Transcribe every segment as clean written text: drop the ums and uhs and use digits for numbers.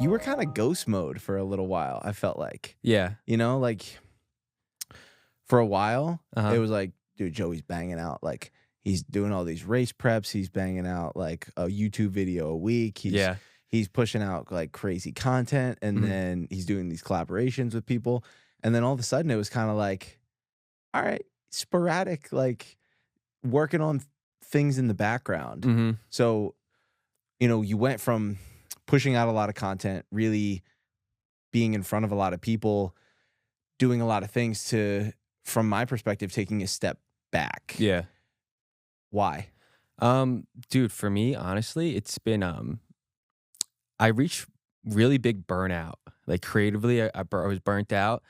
you were kind of ghost mode for a little while, I felt like. Yeah. You know, like for a while, it Uh-huh. was like, dude, Joey's banging out. Like he's doing all these race preps. He's banging out like a YouTube video a week. Yeah. He's pushing out like crazy content, and Mhm. then he's doing these collaborations with people. And then all of a sudden, it was kind of like, all right, sporadic, like working on things in the background. Mhm. So, you went from pushing out a lot of content, really being in front of a lot of people, doing a lot of things to, from my perspective, taking a step back. Yeah. Why? Dude, for me, honestly, it's been I reached really big burnout. Like creatively, I was burnt out,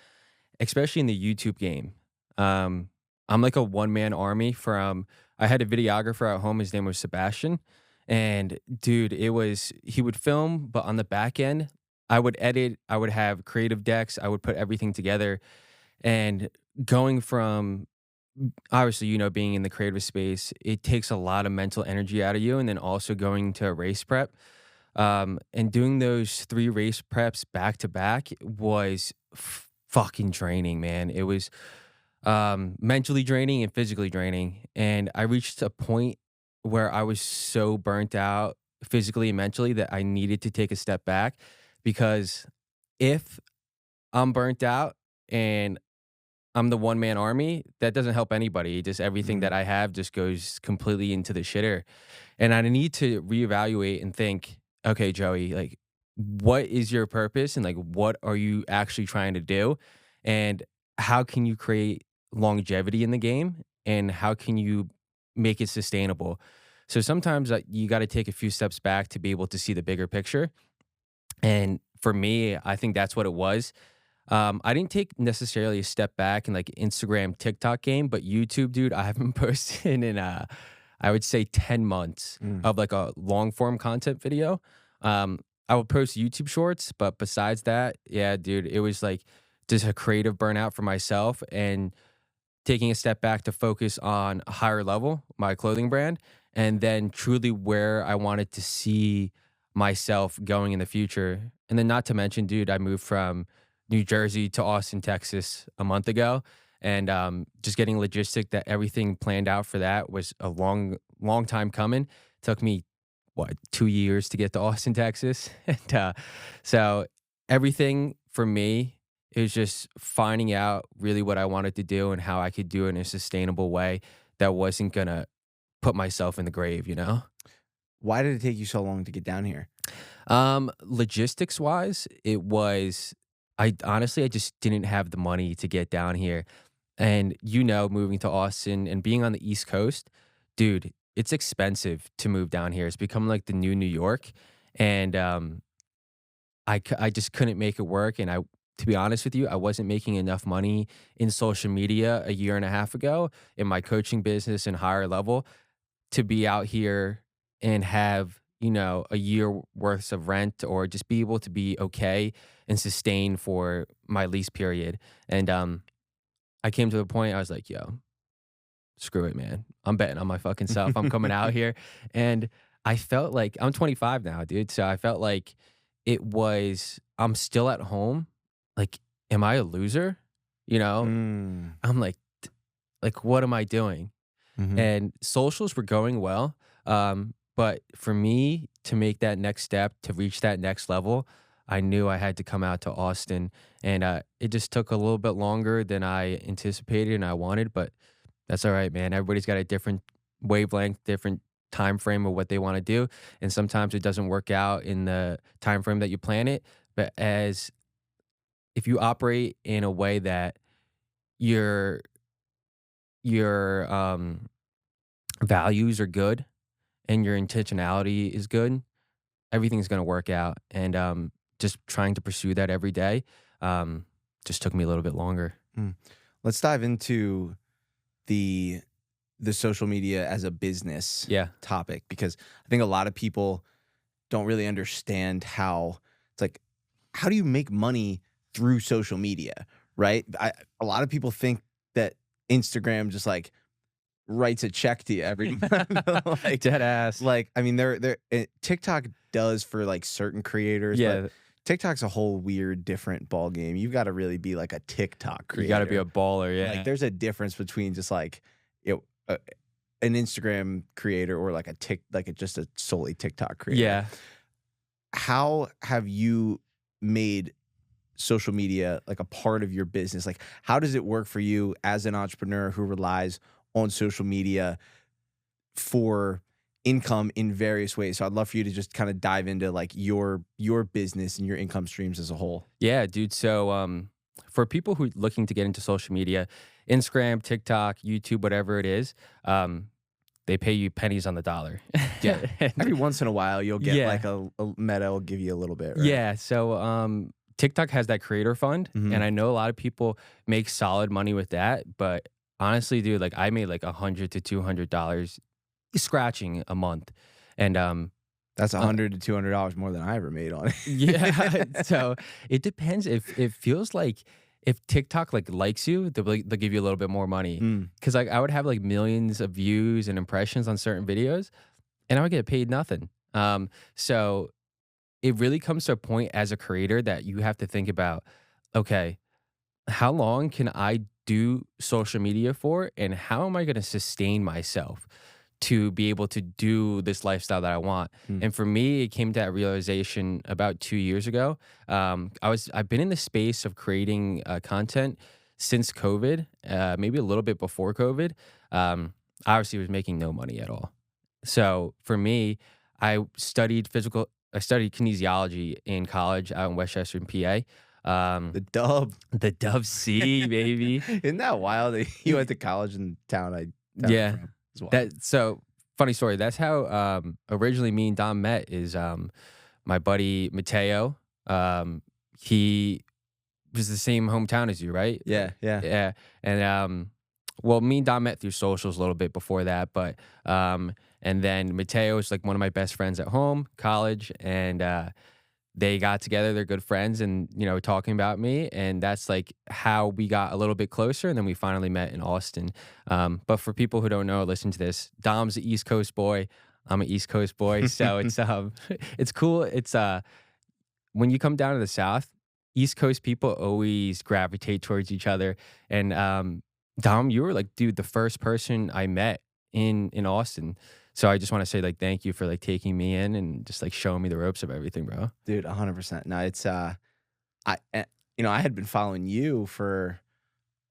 especially in the YouTube game. I'm like a one-man army from I had a videographer at home, his name was Sebastian. And dude, he would film, but on the back end, I would edit, I would have creative decks, I would put everything together. And going from obviously, being in the creative space, it takes a lot of mental energy out of you. And then also going to a race prep. And doing those 3 race preps back to back was fucking draining, man. It was mentally draining and physically draining. And I reached a point where I was so burnt out physically and mentally that I needed to take a step back because if I'm burnt out and I'm the one man army, that doesn't help anybody. Just everything Mhm. that I have just goes completely into the shitter. And I need to reevaluate and think, okay, Joey, like, what is your purpose and like, what are you actually trying to do? And how can you create longevity in the game? And how can you make it sustainable? So sometimes you got to take a few steps back to be able to see the bigger picture. And for me, I think that's what it was. I didn't take necessarily a step back in like Instagram, TikTok game, but YouTube, dude, I haven't posted in I would say 10 months Mm. of like a long form content video. I would post YouTube shorts, but besides that, yeah, dude, it was like just a creative burnout for myself and taking a step back to focus on a higher level, my clothing brand, and then truly where I wanted to see myself going in the future. And then not to mention, dude, I moved from New Jersey to Austin, Texas a month ago. And just getting logistic that everything planned out for that was a long time coming. Took me, what, 2 years to get to Austin, Texas. And so everything for me is just finding out really what I wanted to do and how I could do it in a sustainable way that wasn't gonna put myself in the grave, you know? Why did it take you so long to get down here? Logistics wise, it was I honestly I just didn't have the money to get down here. And moving to Austin and being on the East Coast, dude, it's expensive to move down here. It's become like the new New York. And I just couldn't make it work. And to be honest with you, I wasn't making enough money in social media a year and a half ago in my coaching business and higher level to be out here and have, a year worth of rent or just be able to be okay and sustain for my lease period. And I came to the point I was like, yo, screw it, man. I'm betting on my fucking self. I'm coming out here. And I felt like I'm 25 now, dude. So I felt like I'm still at home. Like, am I a loser? You know, Mm. I'm like, what am I doing? Mhm. And socials were going well. But for me to make that next step, to reach that next level, I knew I had to come out to Austin. And it just took a little bit longer than I anticipated and I wanted, but that's all right, man. Everybody's got a different wavelength, different time frame of what they want to do. And sometimes it doesn't work out in the time frame that you plan it. But as if you operate in a way that your your values are good and your intentionality is good, everything's gonna work out. And just trying to pursue that every day just took me a little bit longer. Mm. Let's dive into the social media as a business Yeah. topic, because I think a lot of people don't really understand how it's like, how do you make money through social media, right? A lot of people think that Instagram just like writes a check to you every month. like, Dead ass. I mean, TikTok does for like certain creators, but Yeah. TikTok's a whole weird, different ball game. You've got to really be like a TikTok creator. You got to be a baller, yeah. Like, there's a difference between just like, an Instagram creator or like just a solely TikTok creator. Yeah. How have you made social media like a part of your business? Like, how does it work for you as an entrepreneur who relies on social media for income in various ways? So I'd love for you to just kind of dive into like your business and your income streams as a whole. Yeah, dude. So for people who looking to get into social media, Instagram, TikTok, YouTube, whatever it is, they pay you pennies on the dollar. Yeah. Every once in a while you'll get like Yeah. a Meta will give you a little bit, right? Yeah. So TikTok has that creator fund, and I know a lot of people make solid money with that. But honestly, dude, like I made like $100 to $200 scratching a month, and That's $100 to $200 more than I ever made on it. yeah. So it depends. If it feels like if TikTok like likes you, they'll give you a little bit more money. Because like I would have like millions of views and impressions on certain videos, and I would get paid nothing. So it really comes to a point as a creator that you have to think about, okay, how long can I do social media for, and how am I going to sustain myself to be able to do this lifestyle that I want? And for me, it came to that realization about 2 years ago. I've been in the space of creating content since COVID, maybe a little bit before COVID. I obviously was making no money at all. So for me, I studied kinesiology in college out in Westchester, PA. The Dub C, baby. Isn't that wild that you went to college in town Yeah. from? It's wild. So funny story. That's how originally me and Dom met. Is my buddy Mateo. He was the same hometown as you, right? Yeah. Yeah. And well, me and Dom met through socials a little bit before that, but and then Mateo is like one of my best friends at home, college, and they got together. They're good friends, and talking about me, and that's like how we got a little bit closer, and then we finally met in Austin. But for people who don't know, listen to this. Dom's an East Coast boy. I'm an East Coast boy, so it's cool. It's when you come down to the South, East Coast people always gravitate towards each other, and Dom, you were like, dude, the first person I met in Austin. So I just want to say like thank you for like taking me in and just like showing me the ropes of everything, bro. Dude, 100%. No, it's I had been following you for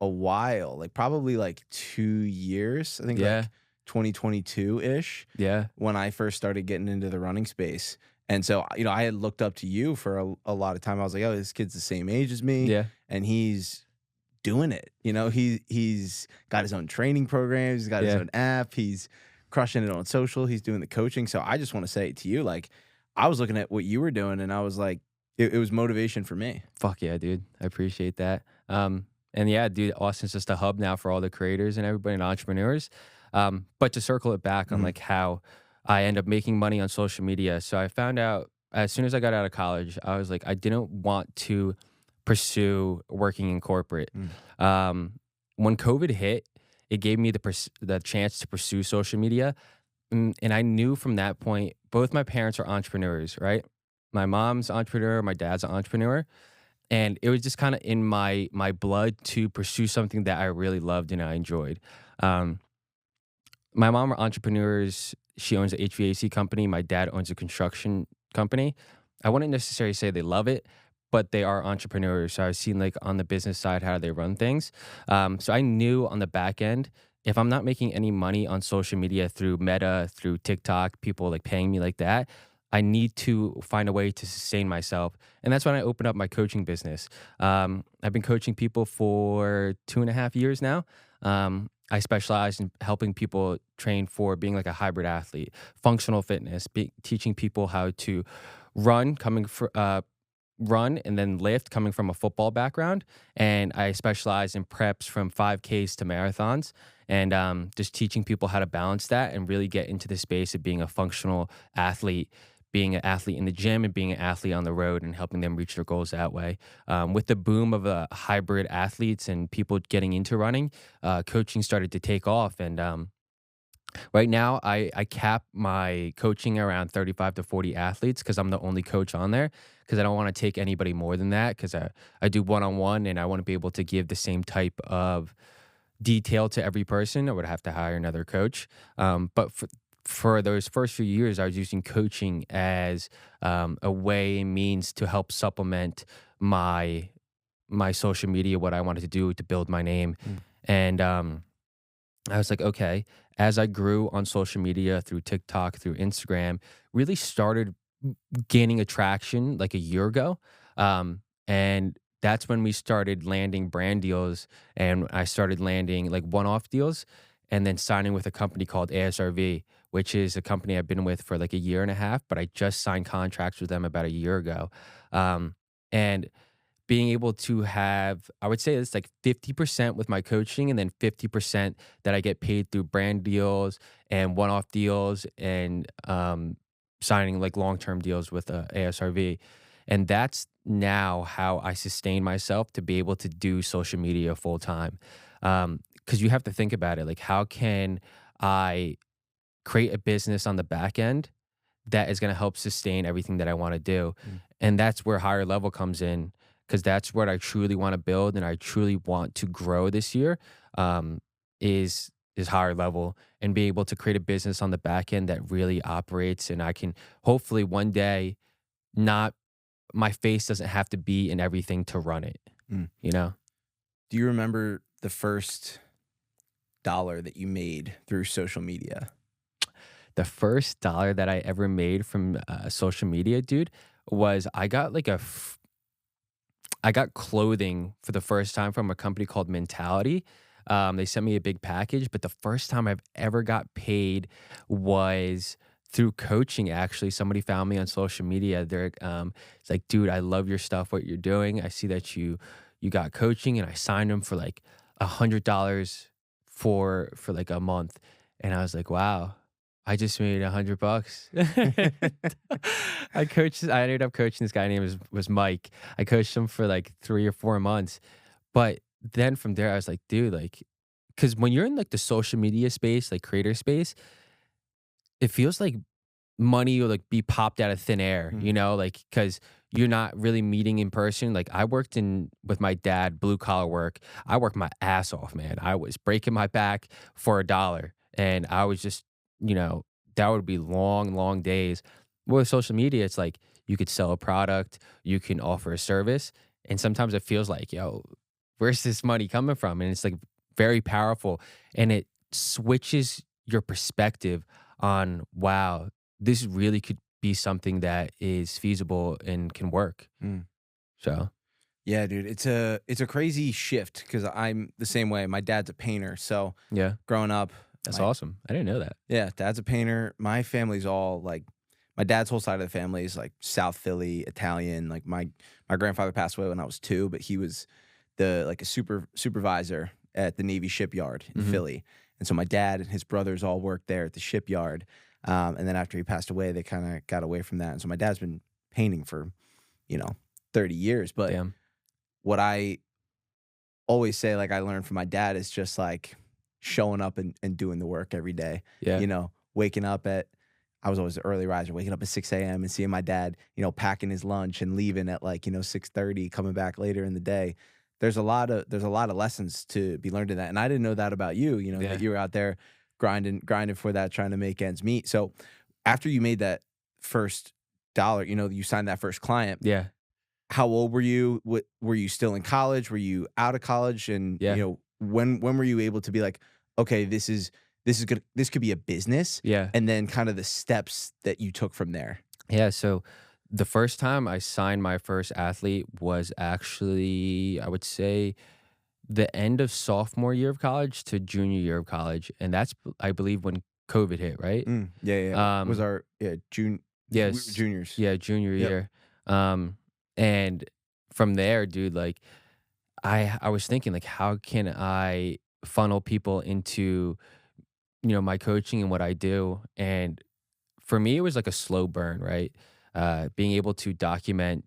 a while, like probably like 2 years. I think like 2022-ish. Yeah. When I first started getting into the running space. And so, I had looked up to you for a lot of time. I was like, oh, this kid's the same age as me. Yeah. And he's doing it. He's got his own training programs. He's got his own app. He's crushing it on social. He's doing the coaching. So I just want to say to you, like, I was looking at what you were doing and I was like, it was motivation for me. Fuck yeah, dude. I appreciate that. And yeah, dude, Austin's just a hub now for all the creators and everybody and entrepreneurs. But to circle it back on like how I end up making money on social media. So I found out as soon as I got out of college, I was like, I didn't want to pursue working in corporate. When COVID hit, it gave me the chance to pursue social media. And I knew from that point, both my parents are entrepreneurs, right? My mom's an entrepreneur, my dad's an entrepreneur. And it was just kind of in my blood to pursue something that I really loved and I enjoyed. My mom are entrepreneurs. She owns an HVAC company. My dad owns a construction company. I wouldn't necessarily say they love it, but they are entrepreneurs. So I've seen like on the business side how they run things. So I knew on the back end, if I'm not making any money on social media through Meta, through TikTok, people like paying me like that, I need to find a way to sustain myself. And that's when I opened up my coaching business. I've been coaching people for 2.5 years now. I specialize in helping people train for being like a hybrid athlete, functional fitness, teaching people how to run, run and then lift coming from a football background. And I specialize in preps from 5Ks to marathons, and just teaching people how to balance that and really get into the space of being a functional athlete, being an athlete in the gym and being an athlete on the road, and helping them reach their goals that way. With the boom of hybrid athletes and people getting into running, coaching started to take off. And Right now, I cap my coaching around 35 to 40 athletes because I'm the only coach on there. Because I don't want to take anybody more than that. Because I do one on one, and I want to be able to give the same type of detail to every person. I would have to hire another coach. But for those first few years, I was using coaching as a way and means to help supplement my social media, what I wanted to do to build my name, Mm. and I was like, okay, as I grew on social media through TikTok, through Instagram, really started gaining attraction like a year ago. And that's when we started landing brand deals and I started landing like one off deals and then signing with a company called ASRV, which is a company I've been with for like a year and a half, but I just signed contracts with them about a year ago. And being able to have, I would say it's like 50% with my coaching and then 50% that I get paid through brand deals and one-off deals and signing like long-term deals with ASRV. And that's now how I sustain myself to be able to do social media full time. Because you have to think about it, like how can I create a business on the back end that is going to help sustain everything that I want to do. Mm. And that's where higher level comes in because that's what I truly want to build and I truly want to grow this year. Um, is higher level and be able to create a business on the back end that really operates and I can hopefully one day not my face doesn't have to be in everything to run it, Mm. you know? Do you remember the first dollar that you made through social media? The first dollar that I ever made from social media, dude, was I got clothing for the first time from a company called Mentality. They sent me a big package, but the first time I've ever got paid was through coaching. Actually, somebody found me on social media. It's like, dude, I love your stuff, what you're doing. I see that you got coaching, and I signed them for like $100 for like a month, and I was like, wow. I just made $100. I ended up coaching this guy named was Mike. I coached him for like 3 or 4 months. But then from there I was like, dude, like cuz when you're in like the social media space, like creator space, it feels like money will like be popped out of thin air, Mm. you know, like cuz you're not really meeting in person. Like I worked in with my dad, blue collar work. I worked my ass off, man. I was breaking my back for $1 and I was just, you know, that would be long, long days. With social media, it's like you could sell a product, you can offer a service, and sometimes it feels like, yo, where's this money coming from? And it's like very powerful and it switches your perspective on wow, this really could be something that is feasible and can work. Mm. So, Yeah, dude, it's a crazy shift because I'm the same way. My dad's a painter, so yeah, growing up, that's my awesome. I didn't know that. yeah, dad's a painter. My family's all like, my dad's whole side of the family is like South Philly Italian. Like my grandfather passed away when I was 2, but he was the like a supervisor at the Navy shipyard in Mhm. Philly, and so my dad and his brothers all worked there at the shipyard. And then after he passed away, they kind of got away from that, and so my dad's been painting for, you know, 30 years. But Damn. what I always say, like I learned from my dad, is just like showing up and doing the work every day. Yeah. You know, waking up at, I was always an early riser, waking up at 6 a.m. and seeing my dad, you know, packing his lunch and leaving at like, you know, 6:30, coming back later in the day. There's a lot of lessons to be learned in that. And I didn't know that about you, you know, Yeah. that you were out there grinding for that, trying to make ends meet. So after you made that first dollar, you know, you signed that first client, Yeah. how old were you? What, were you still in college? Were you out of college? And you Yeah. know, when were you able to be like, okay, this is good. This could be a business, Yeah. and then kind of the steps that you took from there. Yeah. So the first time I signed my first athlete was actually, I would say, the end of sophomore year of college to junior year of college. And that's, I believe, when COVID hit, right? Yeah, yeah. Was Um, our yeah June? We were yes. juniors. Yeah. Junior Yep. year. Um, and from there, dude, like, I was thinking like how can I funnel people into, you know, my coaching and what I do? And for me it was like a slow burn, right? Being able to document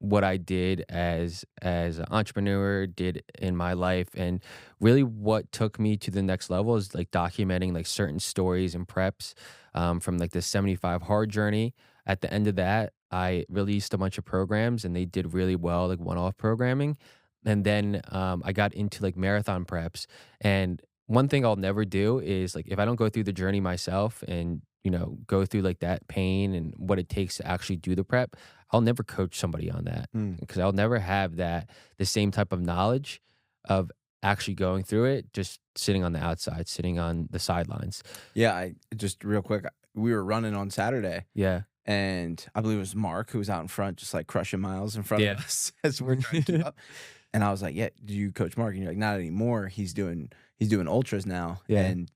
what I did as an entrepreneur, did in my life, and really what took me to the next level is like documenting like certain stories and preps from like the 75 hard journey. At the end of that, I released a bunch of programs and they did really well, like one-off programming. And then I got into like marathon preps. And one thing I'll never do is like if I don't go through the journey myself and go through like that pain and what it takes to actually do the prep, I'll never coach somebody on that Mm. because I'll never have the same type of knowledge of actually going through it, just sitting on the outside, sitting on the sidelines. Yeah, I just real quick, we were running on Saturday, Yeah. and I believe it was Mark who was out in front, just like crushing miles in front of Yeah. us as we're trying to keep up. And I was like, "Yeah, do you coach Mark?" And you're like, "Not anymore. He's doing ultras now." Yeah. And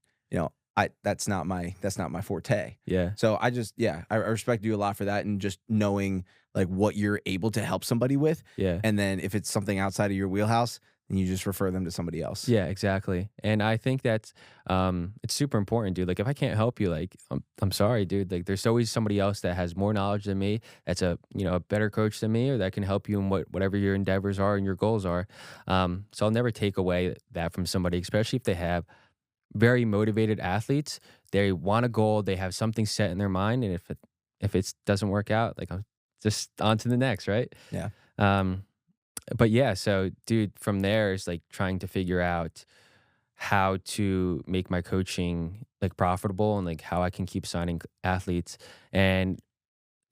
that's not my forte. Yeah. So I respect you a lot for that, and just knowing like what you're able to help somebody with, Yeah. and then if it's something outside of your wheelhouse, then you just refer them to somebody else. Yeah, exactly. And I think that's it's super important, dude. Like if I can't help you, like I'm sorry, dude. Like there's always somebody else that has more knowledge than me, that's a better coach than me, or that can help you in whatever your endeavors are and your goals are. So I'll never take away that from somebody, especially if they have very motivated athletes. They want a goal, they have something set in their mind, and if it doesn't work out, like I'm just on to the next, right? Yeah. Um but yeah, so dude, from there is like trying to figure out how to make my coaching like profitable and like how I can keep signing athletes. And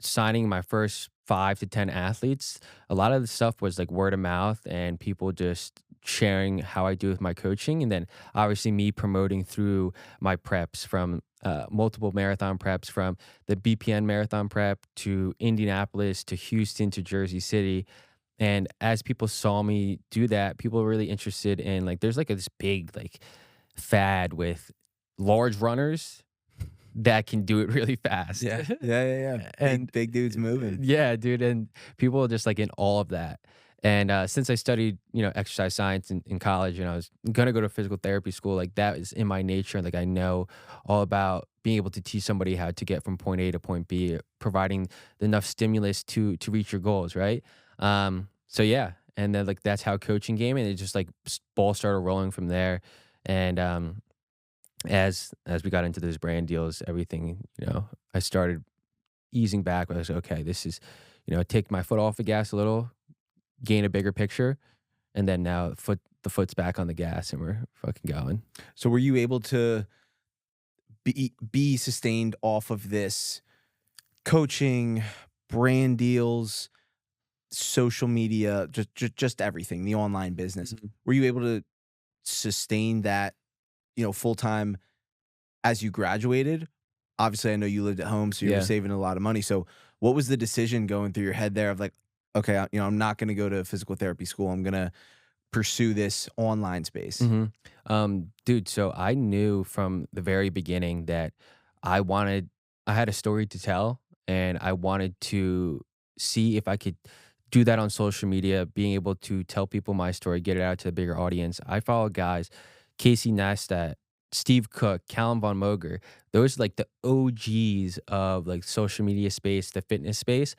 signing my first 5 to 10 athletes, a lot of the stuff was like word of mouth and people just sharing how I do with my coaching. And then obviously me promoting through my preps from multiple marathon preps, from the BPN marathon prep to Indianapolis to Houston to Jersey City. And as people saw me do that, people were really interested in like, there's like this big like fad with large runners that can do it really fast. Yeah. Yeah. Yeah. Yeah. And Big dudes moving. yeah, dude, and people are just like in all of that. And since I studied, exercise science in college, and I was gonna go to physical therapy school, like that is in my nature. Like I know all about being able to teach somebody how to get from point A to point B, providing enough stimulus to reach your goals, right? So yeah, and then like that's how coaching came, and it just like ball started rolling from there. And as we got into those brand deals, everything, I started easing back. I was like, okay, this is, take my foot off the gas a little, gain a bigger picture, and then now the foot's back on the gas and we're fucking going. So were you able to be sustained off of this coaching, brand deals, social media, just everything, the online business? Mhm. Were you able to sustain that, full time as you graduated? Obviously, I know you lived at home, so you were Yeah. saving a lot of money. So, what was the decision going through your head there of like, okay, I'm not going to go to physical therapy school. I'm going to pursue this online space. hmm Dude, so I knew from the very beginning that I had a story to tell and I wanted to see if I could do that on social media, being able to tell people my story, get it out to a bigger audience. I follow guys, Casey Neistat, Steve Cook, Callum Von Moger. Those are like the OGs of like social media space, the fitness space.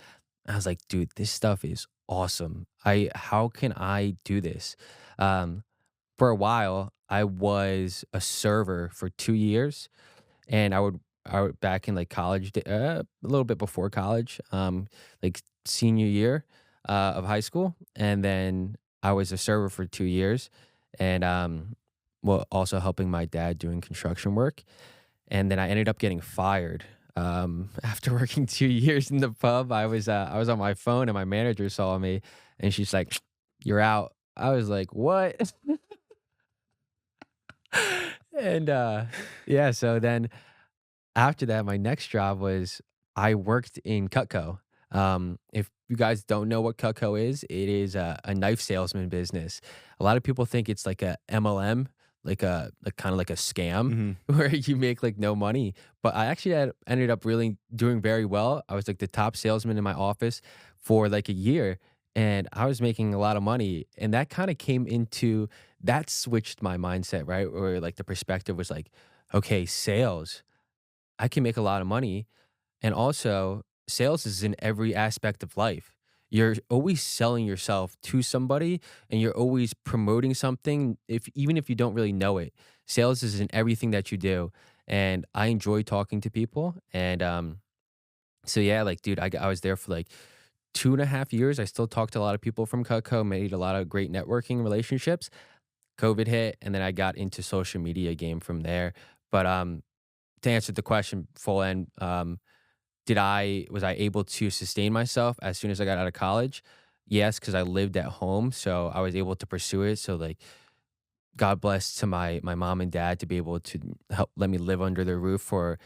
I was like, dude, this stuff is awesome. How can I do this? Um, for a while, I was a server for 2 years, and I would back in like college, a little bit before college, like senior year of high school, and then I was a server for 2 years, and well, also helping my dad doing construction work, and then I ended up getting fired. After working 2 years in the pub, I was on my phone, and my manager saw me, and she's like, "You're out." I was like, "What?" And yeah, so then after that, my next job was I worked in Cutco. If you guys don't know what Cutco is, it is a knife salesman business. A lot of people think it's like a MLM, like kind of like a scam Hmm. where you make like no money. But I actually ended up really doing very well. I was like the top salesman in my office for like a year, and I was making a lot of money. And that kind of came into that switched my mindset, right? Where like the perspective was like, okay, sales, I can make a lot of money. And also, sales is in every aspect of life. you're always selling yourself to somebody and you're always promoting something if even if you don't really know it. Sales is in everything that you do. And I enjoy talking to people. And so yeah, like dude, I was there for like 2.5 years. I still talked to a lot of people from Cutco, made a lot of great networking relationships. COVID hit, and then I got into social media game from there. But to answer the question full end, did I was I able to sustain myself as soon as I got out of college? Yes, because I lived at home, so I was able to pursue it. So like, God bless to my mom and dad to be able to help let me live under their roof for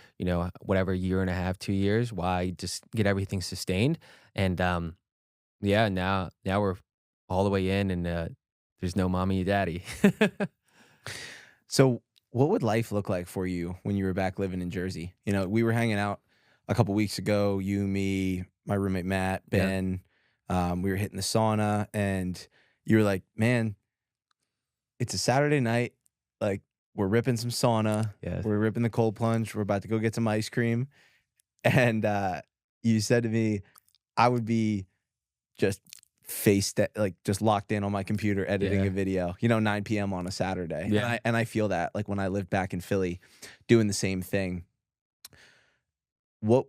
whatever year and a half, 2 years, while I just get everything sustained. And yeah, now we're all the way in, and there's no mommy and daddy. So, what would life look like for you when you were back living in Jersey? We were hanging out a couple weeks ago, you, me, my roommate Matt, Yeah. Ben. We were hitting the sauna, and you were like, "Man, it's a Saturday night. Like, we're ripping some sauna. Yes. We're ripping the cold plunge. We're about to go get some ice cream." And you said to me, "I would be just like just locked in on my computer editing a Yeah. video, 9 p.m. on a Saturday." And Yeah. I feel that like when I lived back in Philly doing the same thing. What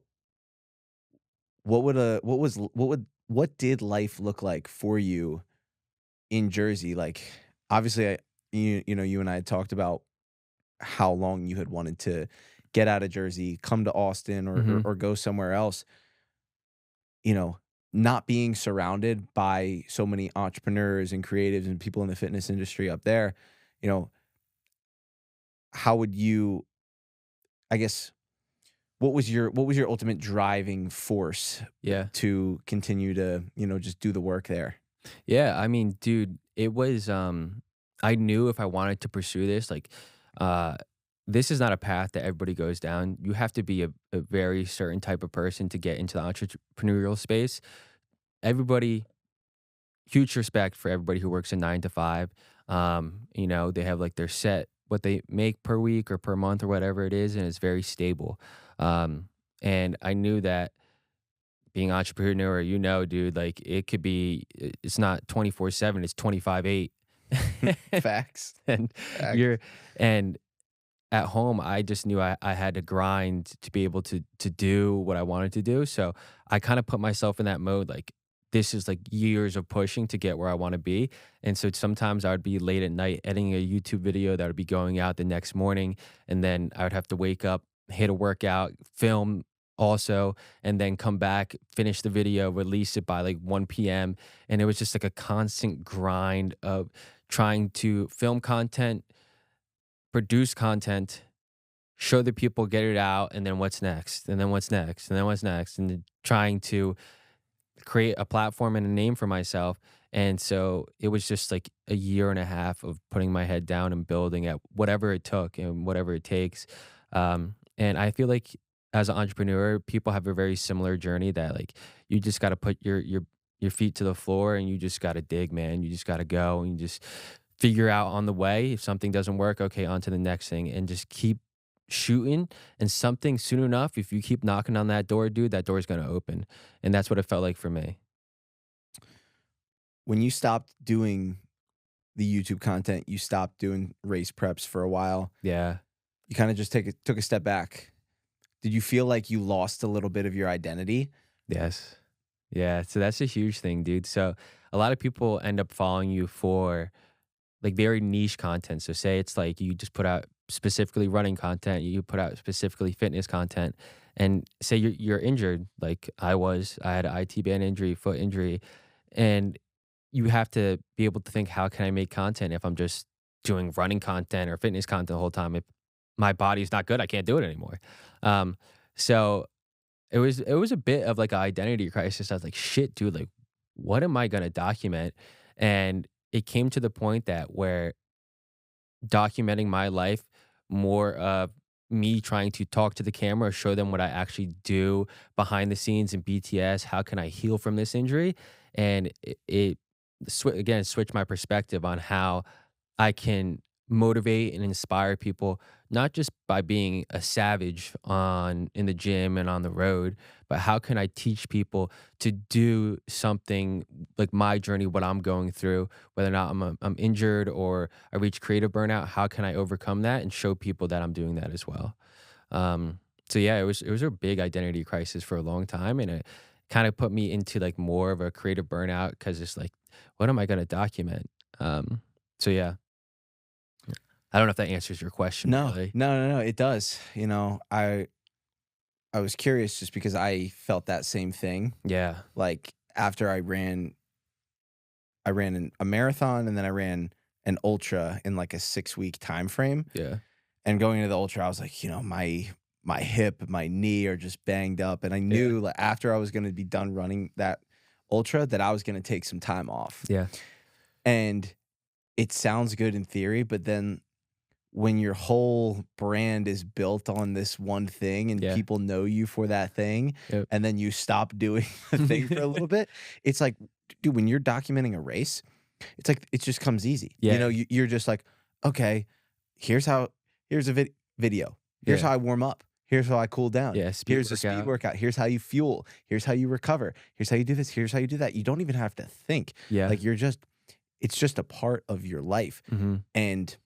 what did life look like for you in Jersey? Like, obviously you and I had talked about how long you had wanted to get out of Jersey, come to Austin or Mhm. go somewhere else. you know, Not being surrounded by so many entrepreneurs and creatives and people in the fitness industry up there, you know, how would you, I guess, what was your ultimate driving force Yeah. to continue to, just do the work there? Yeah, I mean, dude, it was I knew if I wanted to pursue this, like uh this is not a path that everybody goes down. You have to be a very certain type of person to get into the entrepreneurial space. Everybody, huge respect for everybody who works a 9 to 5. They have like their set what they make per week or per month or whatever it is, and it's very stable. And I knew that being entrepreneur, dude, like it could be it's not 24/7, it's 25/8. Facts. And Facts. you're and at home, I just knew I had to grind to be able to do what I wanted to do. So I kind of put myself in that mode, like this is like years of pushing to get where I want to be. And so sometimes I would be late at night editing a YouTube video that would be going out the next morning. And then I would have to wake up, hit a workout, film also, and then come back, finish the video, release it by like 1 p.m. And it was just like a constant grind of trying to film content, produce content, show the people, get it out, and then what's next? And then what's next? And then what's next? And then trying to create a platform and a name for myself. And so it was just like a year and a half of putting my head down and building at whatever it took and whatever it takes. And I feel like as an entrepreneur, people have a very similar journey that like you just got to put your feet to the floor and you just got to dig, man. You just got to go and you just figure out on the way. If something doesn't work, okay, on to the next thing and just keep shooting. And something soon enough, if you keep knocking on that door, dude, that door's going to open. And that's what it felt like for me. When you stopped doing the YouTube content, you stopped doing race preps for a while. Yeah. You kind of just took a step back. Did you feel like you lost a little bit of your identity? Yes. Yeah. So that's a huge thing, dude. So a lot of people end up following you for like very niche content. So say it's like you just put out specifically running content, you put out specifically fitness content, and say you're injured, like I had an IT band injury, foot injury, and you have to be able to think, how can I make content if I'm just doing running content or fitness content the whole time? If my body's not good, I can't do it anymore. Um, so it was a bit of like an identity crisis. I was like, shit, dude, like what am I gonna document? And it came to the point that where documenting my life more of me trying to talk to the camera, show them what I actually do behind the scenes in BTS. How can I heal from this injury? And again switched my perspective on how I can motivate and inspire people, not just by being a savage on in the gym and on the road, but how can I teach people to do something like my journey, what I'm going through, whether or not I'm injured or I reach creative burnout, how can I overcome that and show people that I'm doing that as well? So yeah, it was a big identity crisis for a long time, and it kind of put me into like more of a creative burnout because it's like, what am I going to document? So yeah, I don't know if that answers your question No, really. no, no, no, it does. I was curious just because I felt that same thing. Yeah, Like after I ran a marathon and then I ran an ultra in like a 6-week time frame. yeah, And going into the ultra, I was like, my hip, my knee are just banged up. And I yeah, knew like after I was gonna be done running that ultra that I was gonna take some time off. yeah, And it sounds good in theory, but then when your whole brand is built on this one thing and yeah, people know you for that thing, yep. and then you stop doing the thing for a little bit, it's like, dude, when you're documenting a race, it's like it just comes easy. Yeah, You're just like, okay, here's how here's a video. Here's yeah, how I warm up. Here's how I cool down. yeah, speed Here's a speed workout. workout. Here's how you fuel. Here's how you recover. Here's how you do this. Here's how you do that. You don't even have to think. Yeah, Like it's just a part of your life. mhm, And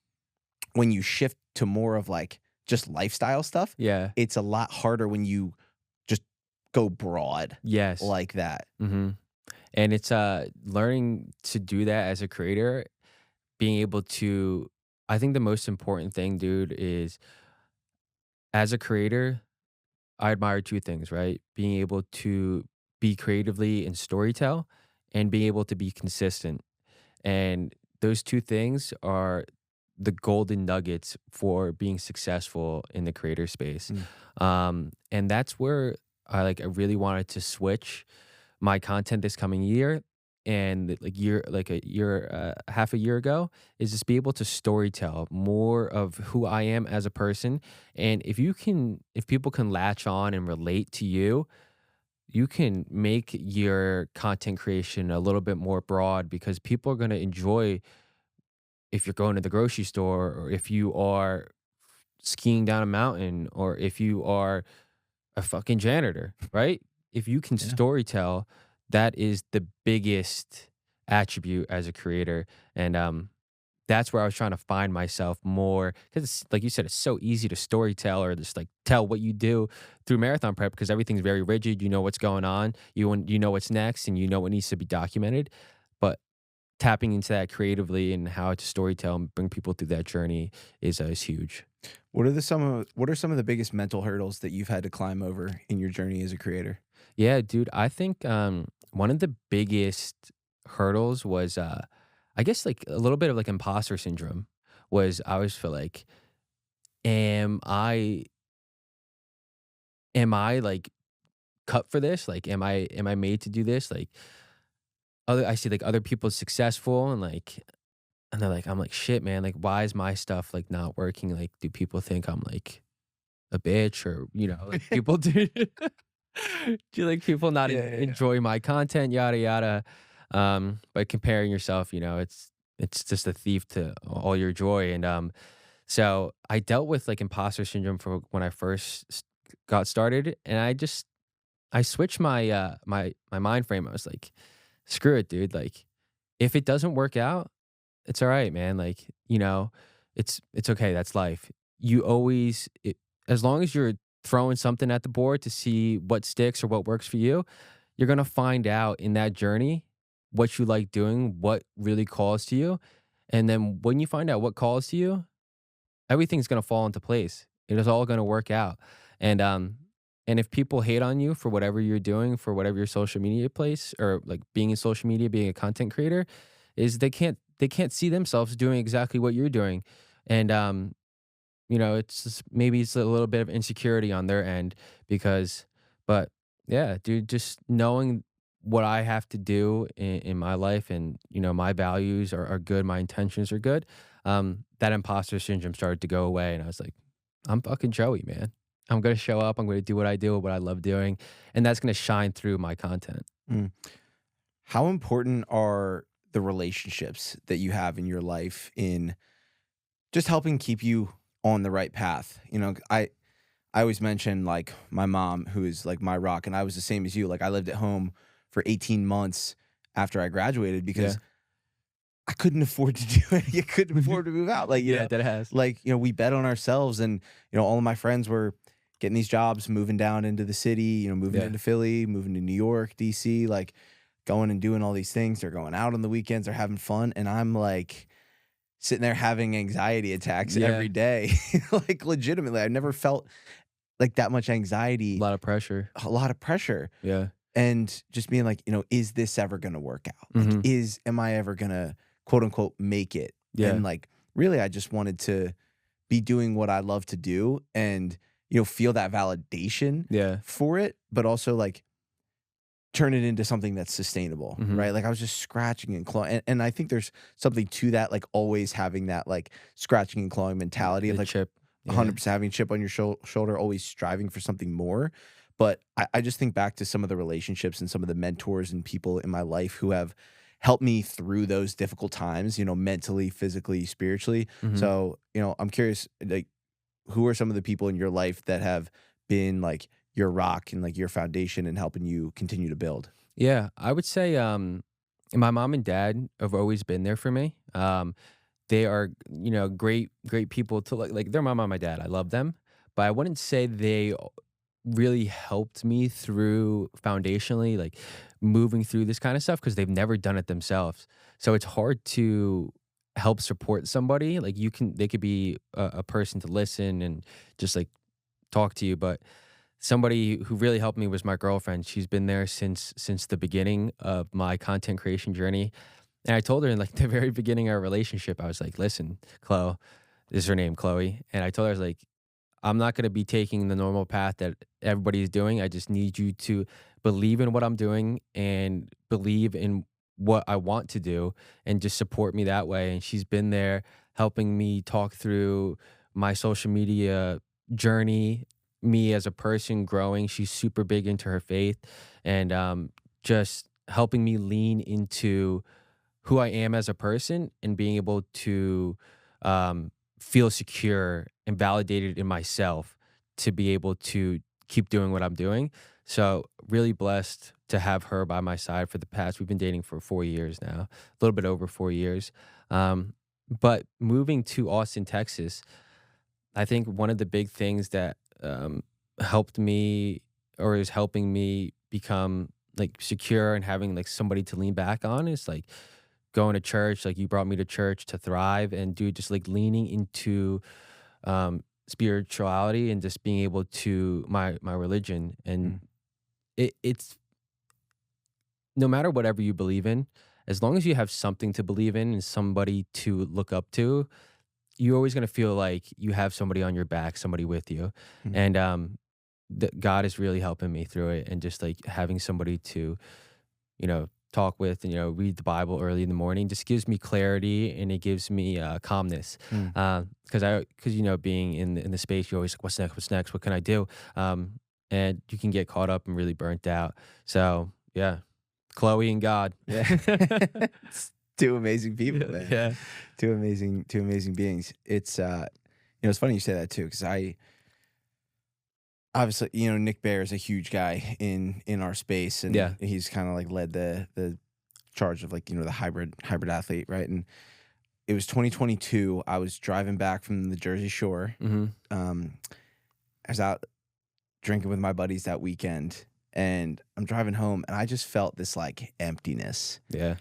when you shift to more of like just lifestyle stuff, yeah, it's a lot harder when you just go broad yes, like that. mhm. And it's, learning to do that as a creator, being able to I think the most important thing, dude, is as a creator, I admire 2 things, right? Being able to be creatively and storytell and being able to be consistent. And those 2 things are the golden nuggets for being successful in the creator space. Mm. And that's where I really wanted to switch my content this coming year and like a year half a year ago is just be able to storytell more of who I am as a person. And if people can latch on and relate to you, you can make your content creation a little bit more broad because people are going to enjoy if you're going to the grocery store or if you are skiing down a mountain or if you are a fucking janitor, right? If you can Yeah. storytell, that is the biggest attribute as a creator. And that's where I was trying to find myself more because, like you said, it's so easy to storytell or just like tell what you do through marathon prep because everything's very rigid. You know what's going on, you know what's next, and you know what needs to be documented. But tapping into that creatively and how to storytell and bring people through that journey is huge. What are some of the biggest mental hurdles that you've had to climb over in your journey as a creator? Yeah, dude, I think one of the biggest hurdles was I guess like a little bit of like imposter syndrome was I always feel like am I am I like cut for this? Like am I made to do this? Like other I see like other people successful and they're like I'm like shit man, like why is my stuff like not working? Like do people think I'm like a bitch or like people do do like people not Yeah, yeah, yeah. enjoy my content yada yada but comparing yourself it's just a thief to all your joy and so I dealt with like imposter syndrome for when I first got started and I switched my mind frame. I was like screw it dude, like if it doesn't work out it's all right man, like it's okay, that's life. You always as long as you're throwing something at the board to see what sticks or what works for you, you're gonna find out in that journey what you like doing, what really calls to you. And then when you find out what calls to you, everything's gonna fall into place. It is all gonna work out. And and if people hate on you for whatever you're doing, for whatever your social media place or like being in social media, being a content creator, is they can't see themselves doing exactly what you're doing. And it's just, maybe it's a little bit of insecurity on their end because, but yeah, dude, just knowing what I have to do in my life and, my values are good, my intentions are good. That imposter syndrome started to go away. And I was like, I'm fucking Joey, man. I'm going to show up. I'm going to do what I do, what I love doing. And that's going to shine through my content. Mm. How important are the relationships that you have in your life in just helping keep you on the right path. You know, I always mention like my mom, who is like my rock, and I was the same as you. Like I lived at home for 18 months after I graduated Yeah. because I couldn't afford to do it. You couldn't afford to move out. Like, Yeah, that has. we bet on ourselves, and all of my friends were getting these jobs, moving down into the city, moving Yeah. into Philly, moving to New York, DC, like going and doing all these things. They're going out on the weekends, they're having fun, and I'm like sitting there having anxiety attacks Yeah. every day. Like legitimately, I've never felt like that much A anxiety, lot of pressure. a lot of pressure, Yeah. and just being like, is this ever going to work out? Like, Mhm. am I ever going to quote unquote make it? Yeah. And like, really, I just wanted to be doing what I love to do and, feel that validation Yeah. for it, but also like turn it into something that's sustainable, Mhm. right? Like I was just scratching and clawing. And I think there's something to that, like always having that like scratching and clawing mentality of The like chip. Yeah. 100% having a chip on your shoulder, always striving for something more. But I just think back to some of the relationships and some of the mentors and people in my life who have helped me through those difficult times, mentally, physically, spiritually. Mhm. So, I'm curious, like, who are some of the people in your life that have been like your rock and like your foundation and helping you continue to build? Yeah, I would say, my mom and dad have always been there for me. They are, great people to like. They're my mom and my dad. I love them, but I wouldn't say they really helped me through foundationally, like moving through this kind of stuff because they've never done it themselves. So it's hard to help support somebody. Like they could be a person to listen and just like talk to you, but somebody who really helped me was my girlfriend. She's been there since the beginning of my content creation journey. And I told her in like the very beginning of our relationship, I was like, listen, Chloe, this is her name, Chloe. And I told her, I was like, I'm not going to be taking the normal path that everybody's doing. I just need you to believe in what I'm doing and believe in what I want to do and just support me that way. And she's been there helping me talk through my social media journey, me as a person growing. She's super big into her faith and just helping me lean into who I am as a person and being able to feel secure and validated in myself to be able to keep doing what I'm doing. So really blessed to have her by my side for the past. We've been dating for 4 years now, a little bit over 4 years. But moving to Austin, Texas, I think one of the big things that helped me or is helping me become like secure and having like somebody to lean back on is like going to church. Like you brought me to church to thrive and dude, just like leaning into spirituality and just being able to my religion. And Mm. it's no matter whatever you believe in, as long as you have something to believe in and somebody to look up to, you're always gonna feel like you have somebody on your back, somebody with you. Mm. And God is really helping me through it and just like having somebody to, talk with and, read the Bible early in the morning just gives me clarity and it gives me calmness. Mm. Because being in the space, you're always like, what's next? What's next? What can I do? And you can get caught up and really burnt out. So yeah, Chloe and God. Yeah. It's two amazing people, man. Yeah. Two amazing beings. It's it's funny you say that too, because I obviously, Nick Bear is a huge guy in our space, and Yeah. he's kind of like led the charge of like, the hybrid athlete, right? And it was 2022. I was driving back from the Jersey Shore. Hmm. I was out drinking with my buddies that weekend, and I'm driving home, and I just felt this like emptiness. Yeah.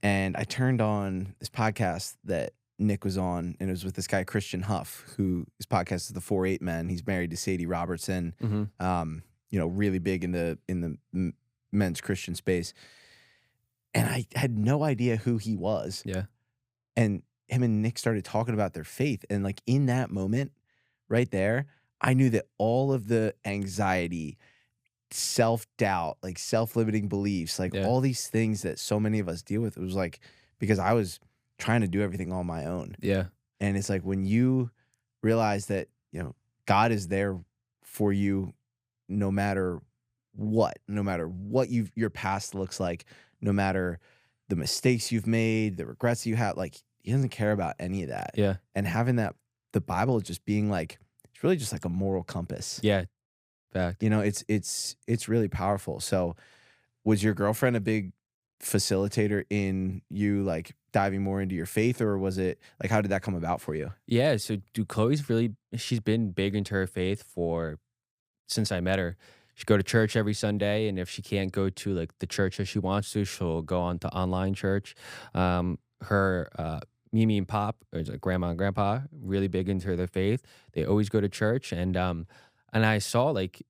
And I turned on this podcast that Nick was on, and it was with this guy Christian Huff, who his podcast is the 4-8 Men. He's married to Sadie Robertson. Hmm. Really big in the men's Christian space. And I had no idea who he was. Yeah. And him and Nick started talking about their faith, and like in that moment, right there, I knew that all of the anxiety, self-doubt, like self-limiting beliefs, like Yeah. all these things that so many of us deal with, it was like because I was trying to do everything on my own. Yeah. And it's like when you realize that, God is there for you no matter what your past looks like, no matter the mistakes you've made, the regrets you have, like he doesn't care about any of that. Yeah. And having that, the Bible just being like, it's really just like a moral compass. Yeah. Fact. You know, it's really powerful. So was your girlfriend a big facilitator in you like diving more into your faith, or was it like how did that come about for you? Yeah. So, Chloe's really, she's been big into her faith for since I met her. She go to church every Sunday, and if she can't go to like the church that she wants to, she'll go on to online church. Her Mimi and Pop, or like grandma and grandpa, really big into their faith. They always go to church, and I saw like,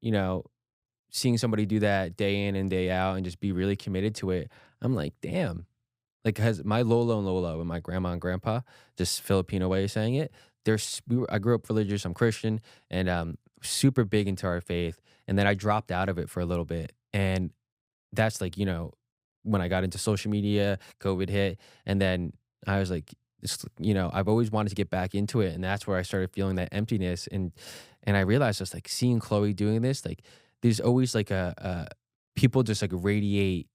you know, seeing somebody do that day in and day out and just be really committed to it. I'm like, damn. Like, has my Lolo and Lolo and my grandma and grandpa, just Filipino way of saying it, I grew up religious, I'm Christian, and super big into our faith. And then I dropped out of it for a little bit. And that's like, when I got into social media, COVID hit, and then I was like, I've always wanted to get back into it. And that's where I started feeling that emptiness. And I realized just like seeing Chloe doing this, like there's always like people just like radiate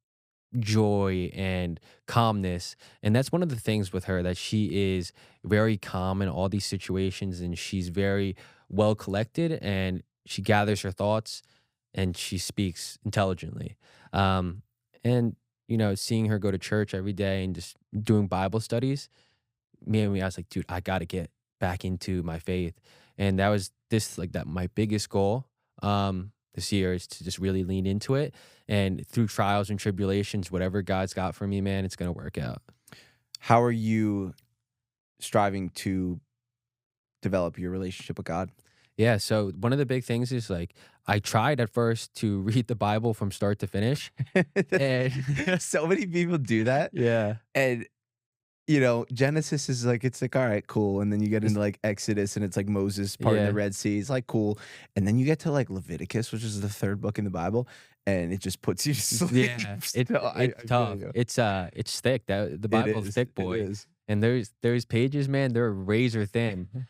joy and calmness. And that's one of the things with her, that she is very calm in all these situations, and she's very well collected, and she gathers her thoughts and she speaks intelligently. And seeing her go to church every day and just doing Bible studies, I was like, dude, I got to get back into my faith. And that was my biggest goal this year, is to just really lean into it. And through trials and tribulations, whatever God's got for me, man, it's going to work out. How are you striving to develop your relationship with God? Yeah. So one of the big things is like, I tried at first to read the Bible from start to finish. And So many people do that. yeah. And Genesis is like, it's like, all right, cool. And then you get into like Exodus, and it's like Moses parting the Red Sea. It's like, cool. And then you get to like Leviticus, which is the third book in the Bible, and it just puts you to sleep. Yeah. It's Tough. It's thick. The Bible is thick, boy. It is. And there's pages, man, they're razor thin.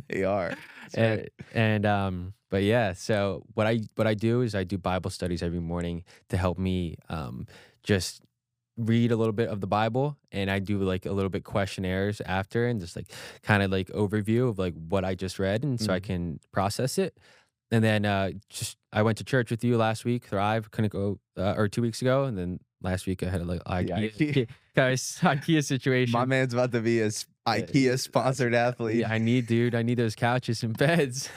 They are. That's right. But yeah, so what I do is I do Bible studies every morning to help me just read a little bit of the Bible, and I do like a little bit questionnaires after, and just like kind of like overview of like what I just read, and so I can process it. And then I went to church with you last week. Thrive couldn't go, or 2 weeks ago, and then last week I had like IKEA situation. My man's about to be a IKEA sponsored athlete. Yeah, I need those couches and beds.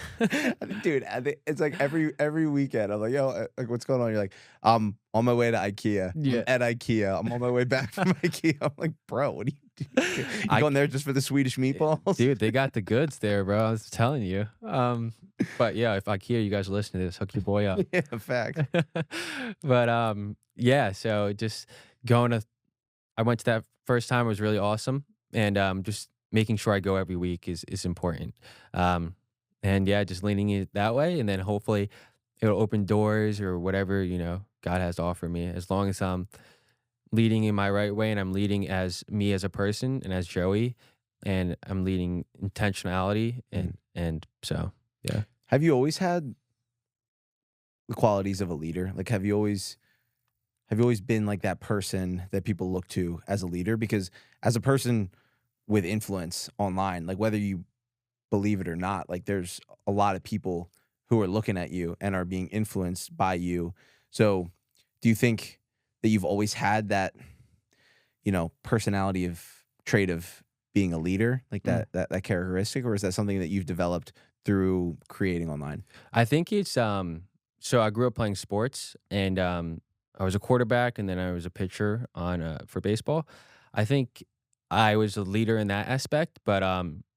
Dude, it's like every weekend I'm like, yo, like what's going on? You're like, I'm on my way to IKEA. Yeah. I'm at IKEA. I'm on my way back from IKEA. I'm like, bro, what are you doing? You going there just for the Swedish meatballs? Dude, they got the goods there, bro. I was telling you. But yeah, if IKEA, you guys are listening to this, hook your boy up. Yeah, fact. But yeah, so just I went to that first time. It was really awesome. And just making sure I go every week is important. And yeah, just leaning it that way, and then hopefully it'll open doors or whatever, God has to offer me, as long as I'm leading in my right way, and I'm leading as me as a person and as Joey, and I'm leading intentionality. And so, yeah. Have you always had the qualities of a leader? Like, have you always been like that person that people look to as a leader? Because as a person with influence online, like whether you believe it or not, like there's a lot of people who are looking at you and are being influenced by you. So do you think that you've always had that, personality trait of being a leader, like that characteristic, or is that something that you've developed through creating online? I think it's so I grew up playing sports, and I was a quarterback, and then I was a pitcher for baseball. I think I was a leader in that aspect, but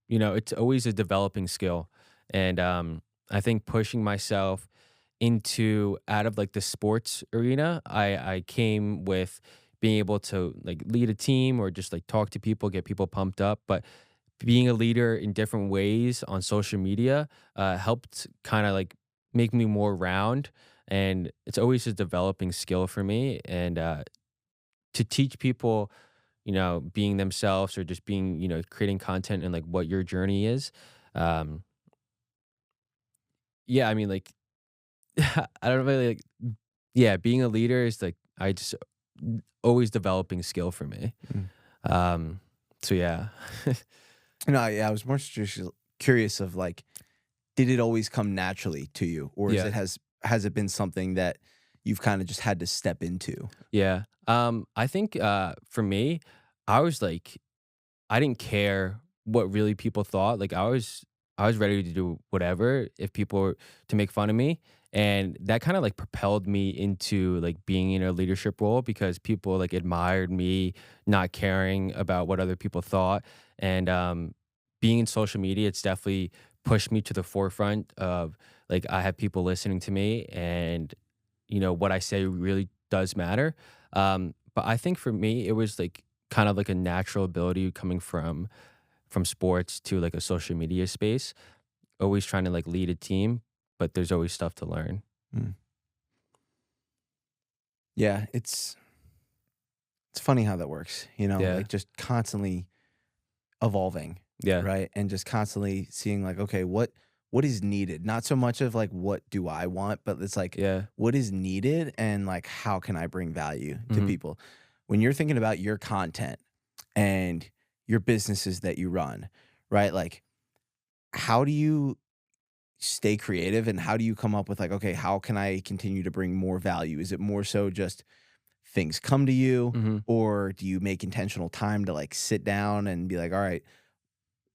it's always a developing skill. And I think pushing myself out of like the sports arena, I came with being able to like lead a team, or just like talk to people, get people pumped up. But being a leader in different ways on social media helped kind of like make me more round. And it's always a developing skill for me. And to teach people, being themselves, or just being, creating content, and like what your journey is. Yeah, I mean, like, I don't really like, yeah, being a leader is like, I just always developing skill for me. So yeah. No, yeah, I was more just curious of like, did it always come naturally to you, or is Yeah. it has it been something that you've kind of just had to step into? Yeah. I think for me, I was like I didn't care what really people thought. Like I was ready to do whatever if people were to make fun of me. And that kind of like propelled me into like being in a leadership role because people like admired me not caring about what other people thought. And being in social media, it's definitely pushed me to the forefront of like I have people listening to me and what I say really does matter. But I think for me, it was like kind of like a natural ability coming from sports to like a social media space. Always trying to like lead a team, but there's always stuff to learn. Mm. Yeah, it's funny how that works, Yeah, like just constantly evolving, yeah, right? And just constantly seeing like, okay, what is needed? Not so much of like what do I want, but it's like yeah, what is needed and like how can I bring value to hmm people? When you're thinking about your content and your businesses that you run, right? Like how do you stay creative and how do you come up with like, okay, how can I continue to bring more value? Is it more so just things come to you, hmm or do you make intentional time to like sit down and be like, all right,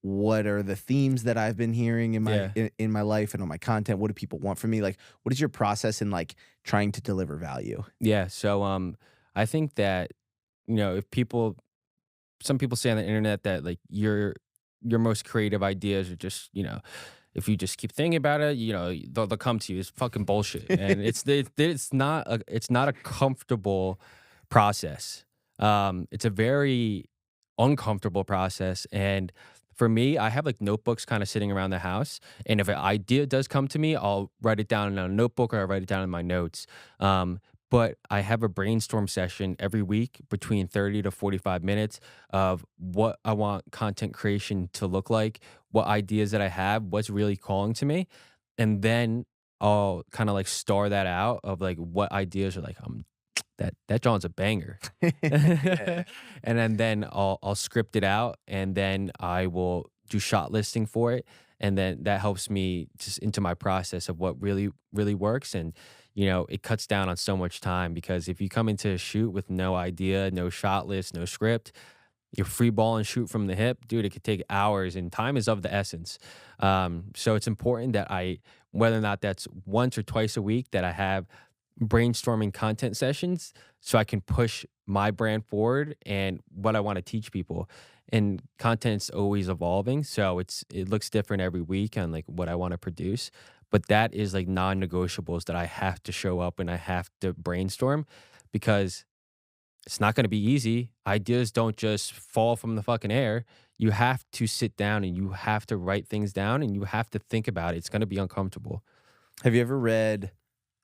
what are the themes that I've been hearing in my yeah, in my life and on my content? What do people want from me? Like, what is your process in like trying to deliver value? yeah. So I think that if people some people say on the internet that like your most creative ideas are just if you just keep thinking about it, they'll come to you. It's fucking bullshit, and it's not a comfortable process. It's a very uncomfortable process, and for me, I have like notebooks kind of sitting around the house, and if an idea does come to me, I'll write it down in a notebook or I write it down in my notes. But I have a brainstorm session every week between 30 to 45 minutes of what I want content creation to look like, what ideas that I have, what's really calling to me. And then I'll kind of like star that out of like what ideas are like, that John's a banger. Yeah. And then I'll script it out and then I will do shot listing for it. And then that helps me just into my process of what really, really works. And, it cuts down on so much time because if you come into a shoot with no idea, no shot list, no script, you're free ball and shoot from the hip, dude, it could take hours and time is of the essence. So it's important that whether or not that's once or twice a week, that I have brainstorming content sessions so I can push my brand forward and what I want to teach people. And content's always evolving, so it looks different every week on like what I want to produce. But that is like non-negotiables that I have to show up and I have to brainstorm because it's not going to be easy. Ideas don't just fall from the fucking air. You have to sit down and you have to write things down and you have to think about it. It's going to be uncomfortable. Have you ever read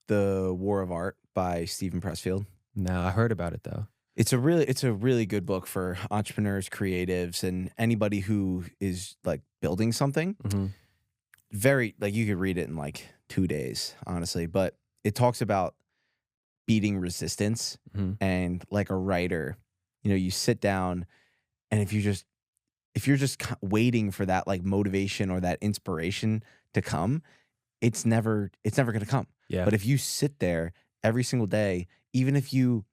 The War of Art by Stephen Pressfield? No, I heard about it though. It's a really good book for entrepreneurs, creatives, and anybody who is like building something. Hmm. Very like you could read it in like 2 days, honestly. But it talks about beating resistance Hmm. and like a writer, you sit down and if you're just waiting for that like motivation or that inspiration to come, it's never going to come. Yeah. But if you sit there every single day, even if you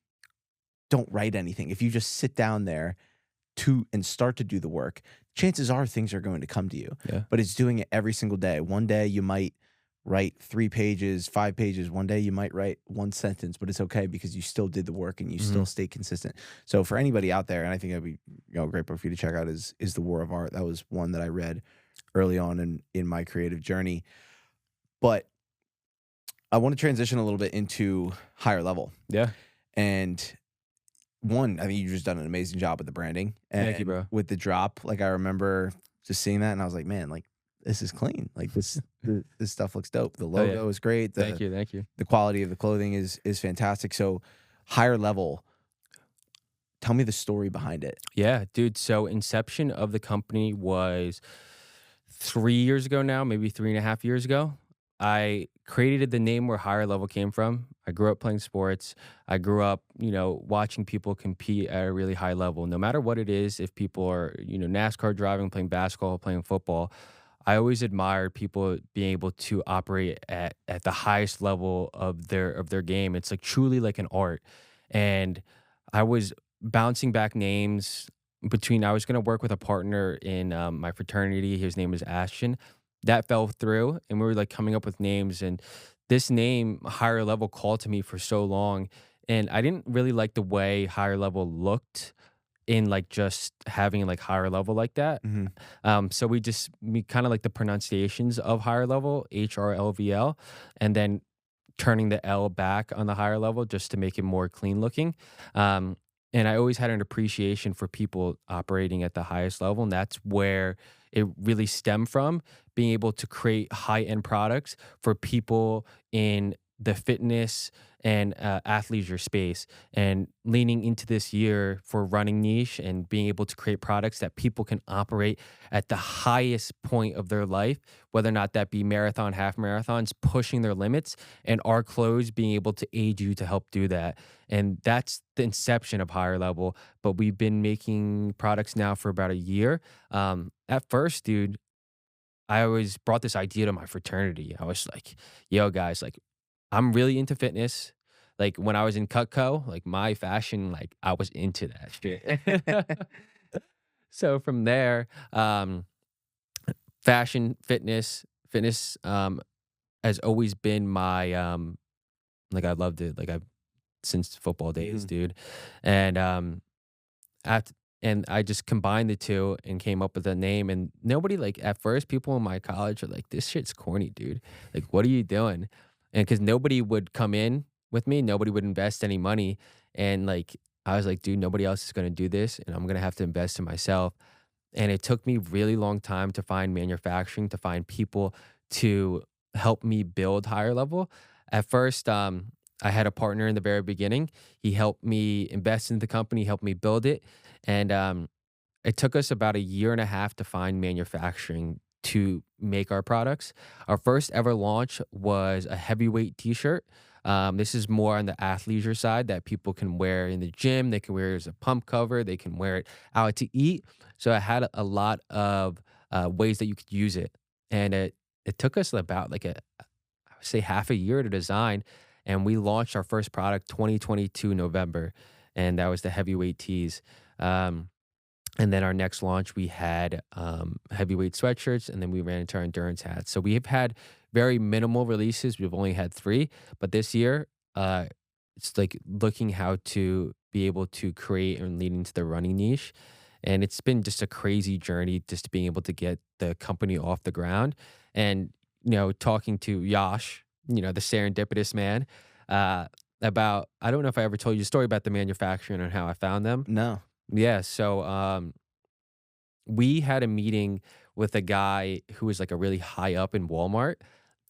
don't write anything, if you just sit down there and start to do the work, chances are things are going to come to you. Yeah. But it's doing it every single day. One day you might write 3 pages, 5 pages. One day you might write one sentence, but it's okay because you still did the work and you Hmm. still stay consistent. So for anybody out there, and I think that'd be a great book for you to check out is The War of Art. That was one that I read early on in my creative journey. But I want to transition a little bit into higher level. Yeah. And one, I think you've just done an amazing job with the branding Thank you, and bro. with the drop. Like I remember just seeing that and I was like, man, like this is clean. Like this stuff looks dope. The Oh yeah. logo is great. Thank The you. Thank you. the quality of the clothing is fantastic. So higher level, tell me the story behind it. Yeah, dude. So inception of the company was 3 years ago now, maybe 3.5 years ago. I created the name where higher level came from. I grew up playing sports. I grew up, watching people compete at a really high level, no matter what it is. If people are, NASCAR driving, playing basketball, playing football, I always admired people being able to operate at the highest level of their game. It's like truly like an art. And I was bouncing back names between. I was going to work with a partner in my fraternity. His name is Ashton. That fell through, and we were like coming up with names. And this name, higher level, called to me for so long. And I didn't really like the way higher level looked in like just having like higher level like that. Mhm. So we kind of like the pronunciations of higher level, HRLVL, and then turning the L back on the higher level just to make it more clean looking. Um, and I always had an appreciation for people operating at the highest level. And that's where it really stemmed from, being able to create high end products for people in the fitness and athleisure space, and leaning into this year for running niche and being able to create products that people can operate at the highest point of their life, whether or not that be marathon, half marathons, pushing their limits, and our clothes being able to aid you to help do that. And that's the inception of higher level. But we've been making products now for about a year. At first, dude, I always brought this idea to my fraternity. I was like, yo, guys, like, I'm really into fitness. Like when I was in Cutco, like my fashion, like I was into that shit. So from there, fashion, fitness has always been my like I loved it. Like I've since football days, Mhm. dude. And at and I just combined the two and came up with a name. And nobody, like, at first, people in my college are like, "This shit's corny, dude. Like, what are you doing?" And because nobody would come in with me, nobody would invest any money. And like I was like, dude, nobody else is gonna do this, and I'm gonna have to invest in myself. And it took me really long time to find manufacturing, to find people to help me build higher level. At first, I had a partner in the very beginning. He helped me invest in the company, helped me build it. And it took us about a year and a half to find manufacturing to make our products. Our first ever launch was a heavyweight t-shirt. This is more on the athleisure side that people can wear in the gym. They can wear it as a pump cover. They can wear it out to eat. So it had a lot of ways that you could use it. And it took us about like I would say half a year to design. And we launched our first product 2022 November. And that was the heavyweight tees. Um, and then our next launch, we had heavyweight sweatshirts, and then we ran into our endurance hats. So we have had very minimal releases. We've only had three, but this year, uh, it's like looking how to be able to create and lead into the running niche. And it's been just a crazy journey, just being able to get the company off the ground. And, talking to Yash, the serendipitous man, about, I don't know if I ever told you a story about the manufacturing and how I found them. No. Yeah, so we had a meeting with a guy who was like a really high up in Walmart,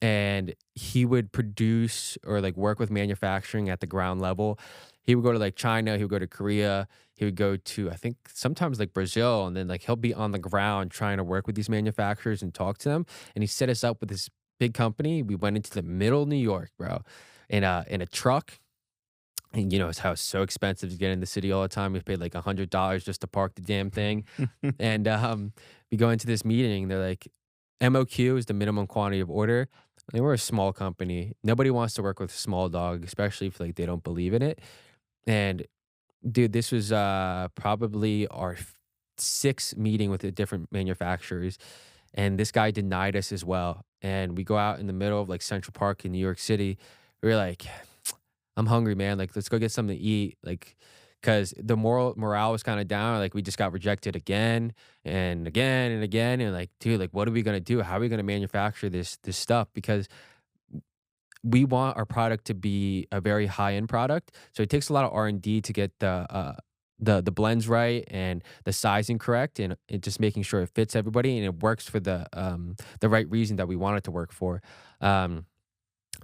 and he would produce or like work with manufacturing at the ground level. He would go to like China, he would go to Korea, he would go to, I think, sometimes like Brazil, and then like he'll be on the ground trying to work with these manufacturers and talk to them. And he set us up with this big company. We went into the middle of New York, bro, in a truck. And it's how it's so expensive to get in the city all the time. We paid like $100 just to park the damn thing. And we go into this meeting. They're like, MOQ is the minimum quantity of order. And we're a small company. Nobody wants to work with a small dog, especially if like they don't believe in it. And dude, this was probably our sixth meeting with the different manufacturers. And this guy denied us as well. And we go out in the middle of like Central Park in New York City. We're like, I'm hungry, man. Like, let's go get something to eat. Like, because the morale was kind of down. Like, we just got rejected again and again and again. And like, dude, like, what are we gonna do? How are we gonna manufacture this stuff? Because we want our product to be a very high end product. So it takes a lot of R&D to get the blends right and the sizing correct, and it just making sure it fits everybody and it works for the right reason that we want it to work for.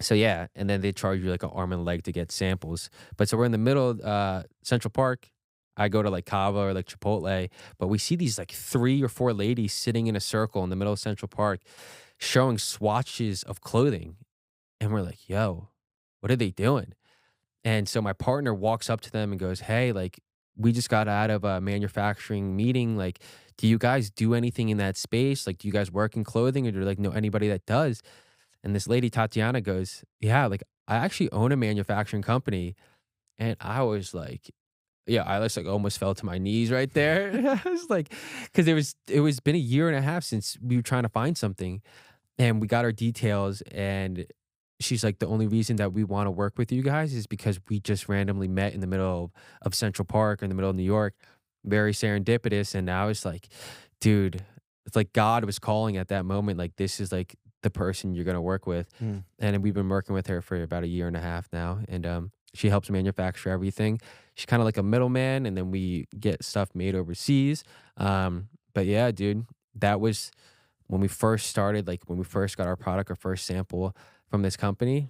So yeah, and then they charge you like an arm and a leg to get samples. But so we're in the middle of Central Park. I go to like Cava or like Chipotle, but we see these like three or four ladies sitting in a circle in the middle of Central Park, showing swatches of clothing. And we're like, yo, what are they doing? And so my partner walks up to them and goes, hey, like, we just got out of a manufacturing meeting. Like, do you guys do anything in that space? Like, do you guys work in clothing, or do you like know anybody that does? And this lady, Tatiana, goes, yeah, like, I actually own a manufacturing company. And I was like, yeah, I just like almost fell to my knees right there. I was like, because it was been a year and a half since we were trying to find something, and we got our details, and she's like, the only reason that we want to work with you guys is because we just randomly met in the middle of Central Park or in the middle of New York. Very serendipitous. And I was like, dude, it's like God was calling at that moment. Like, this is like the person you're gonna work with. Mm. And we've been working with her for about a year and a half now. And she helps manufacture everything. She's kind of like a middleman, and then we get stuff made overseas. But yeah, dude, that was when we first started, like when we first got our product, our first sample from this company.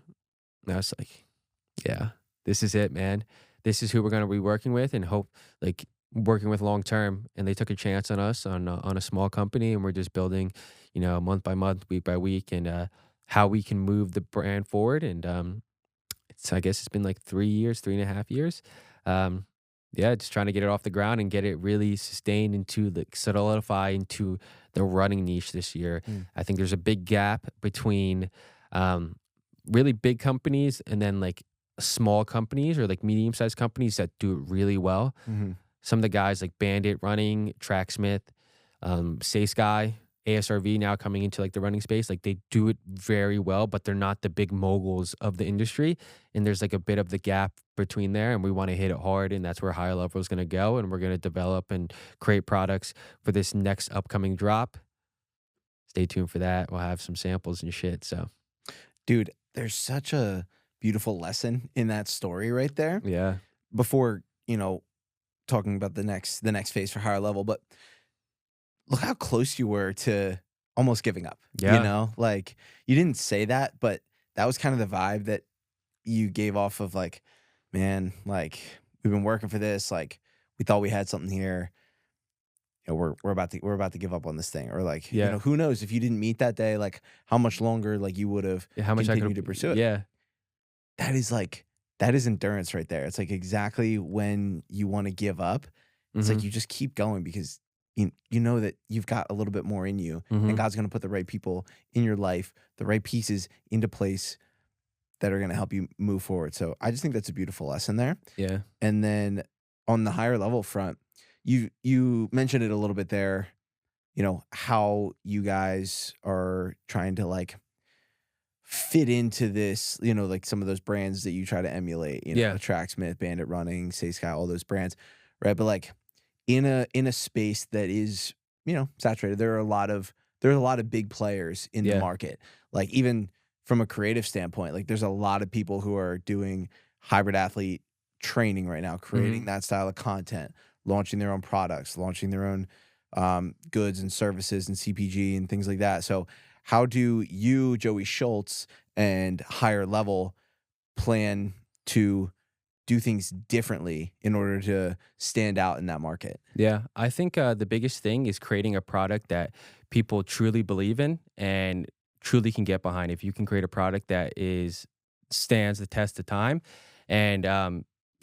And I was like, yeah, this is it, man. This is who we're gonna be working with, and hope like working with long term. And they took a chance on us on a small company, and we're just building, month by month, week by week, and how we can move the brand forward. And I guess it's been like 3 years, 3.5 years. Um, yeah, just trying to get it off the ground and get it really sustained into like solidify into the running niche this year. Mm. I think there's a big gap between um, really big companies and then like small companies or like medium sized companies that do it really well. Mhm. Some of the guys like Bandit Running, Tracksmith, Say Sky, ASRV now coming into like the running space, like they do it very well, but they're not the big moguls of the industry. And there's like a bit of the gap between there, and we want to hit it hard, and that's where Higher Level is going to go. And we're going to develop and create products for this next upcoming drop. Stay tuned for that. We'll have some samples and shit. So Dude, there's such a beautiful lesson in that story right there. yeah, Before, talking about the next phase for Higher Level, but look how close you were to almost giving up. yeah, Like you didn't say that, but that was kind of the vibe that you gave off of like, man, like we've been working for this, like we thought we had something here. We're about to give up on this thing. Or like, yeah. who knows if you didn't meet that day, like how much longer like you would have How much I continued to could, pursue it. yeah, That is endurance right there. It's like exactly when you want to give up. It's mm-hmm, like you just keep going because you know that you've got a little bit more in you, and mm-hmm, God's going to put the right people in your life, the right pieces into place that are going to help you move forward. So I just think that's a beautiful lesson there. yeah, And then on the Higher Level front, you mentioned it a little bit there, how you guys are trying to like fit into this, like some of those brands that you try to emulate, yeah, Tracksmith, Bandit Running, Say Sky, all those brands, right? But like in a space that is, saturated, there are a lot of big players in the yeah, market. Like even from a creative standpoint, like there's a lot of people who are doing hybrid athlete training right now, mm-hmm, creating that style of content, launching their own products, launching their own goods and services and CPG and things like that. So how do you, Joey Schultz, and Higher Level plan to do things differently in order to stand out in that market? yeah. I think the biggest thing is creating a product that people truly believe in and truly can get behind. If you can create a product that is stands the test of time, and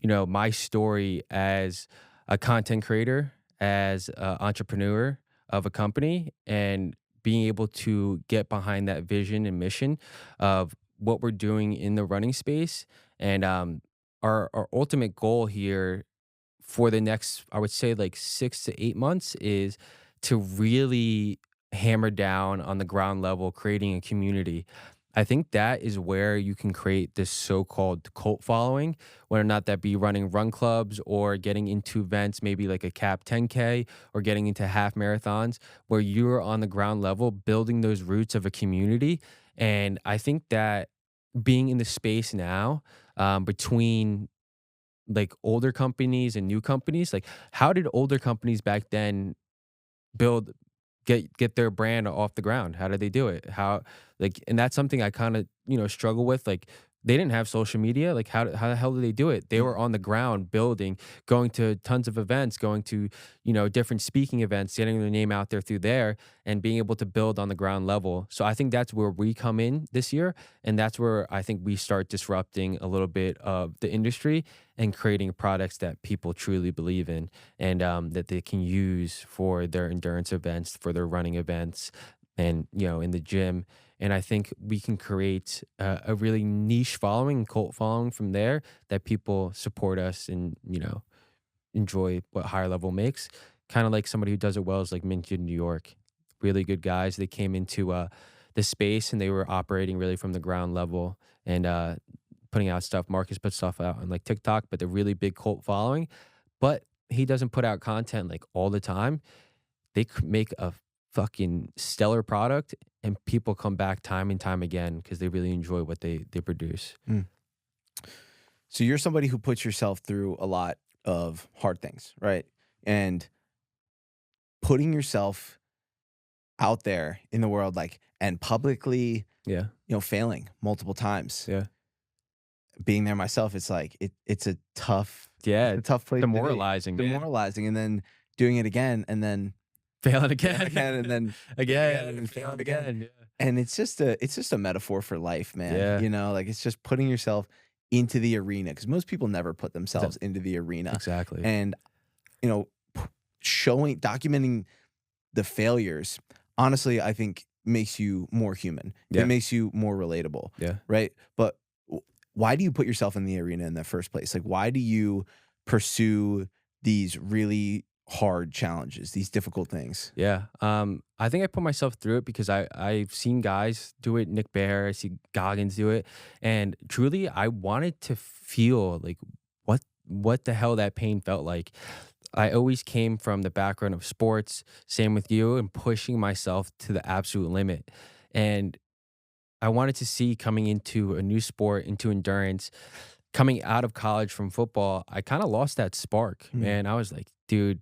my story as a content creator, as an entrepreneur of a company, and being able to get behind that vision and mission of what we're doing in the running space, and our ultimate goal here for the next, I would say, like 6 to 8 months is to really hammer down on the ground level, creating a community. I think that is where you can create this so-called cult following, whether or not that be running run clubs or getting into events, maybe like a cap 10K or getting into half marathons, where you're on the ground level building those roots of a community. And I think that being in the space now, between like older companies and new companies, like how did older companies back then build get their brand off the ground? How did they do it? How, like, and that's something I kind of struggle with. Like they didn't have social media. Like how the hell did they do it? They were on the ground building, going to tons of events, going to, different speaking events, getting their name out there through there and being able to build on the ground level. So I think that's where we come in this year. And that's where I think we start disrupting a little bit of the industry and creating products that people truly believe in, and that they can use for their endurance events, for their running events, and in the gym. And I think we can create a really niche following, cult following from there, that people support us and enjoy what higher level makes. Kind of like somebody who does it well is like Mint in New York. Really good guys. They came into the space and they were operating really from the ground level, and putting out stuff. Marcus puts stuff out on like TikTok, but they're really big cult following. But he doesn't put out content like all the time. They make a fucking stellar product, and people come back time and time again because they really enjoy what they produce. Mm. So you're somebody who puts yourself through a lot of hard things, right? And putting yourself out there in the world, like, and publicly, Yeah. Failing multiple times. Yeah. Being there myself, it's like it's a tough, Yeah. it's a tough place. Demoralizing. Demoralizing, and then doing it again, and then Failing again. and then again. and Failing again. Yeah. and it's just a metaphor for life, man. Yeah. Like, it's just putting yourself into the arena, because most people never put themselves into the arena. Exactly. And documenting the failures, honestly, I think makes you more human. Yeah. It makes you more relatable. Yeah. Right. But why do you put yourself in the arena in the first place? Like, why do you pursue these really hard challenges, these difficult things? Yeah. I think I put myself through it because I've seen guys do it. Nick Bear, I see Goggins do it. And truly, I wanted to feel like what the hell that pain felt like. I always came from the background of sports, same with you, and pushing myself to the absolute limit. And I wanted to see, coming into a new sport, into endurance, coming out of college from football, I kind of lost that spark, man. I was like, dude,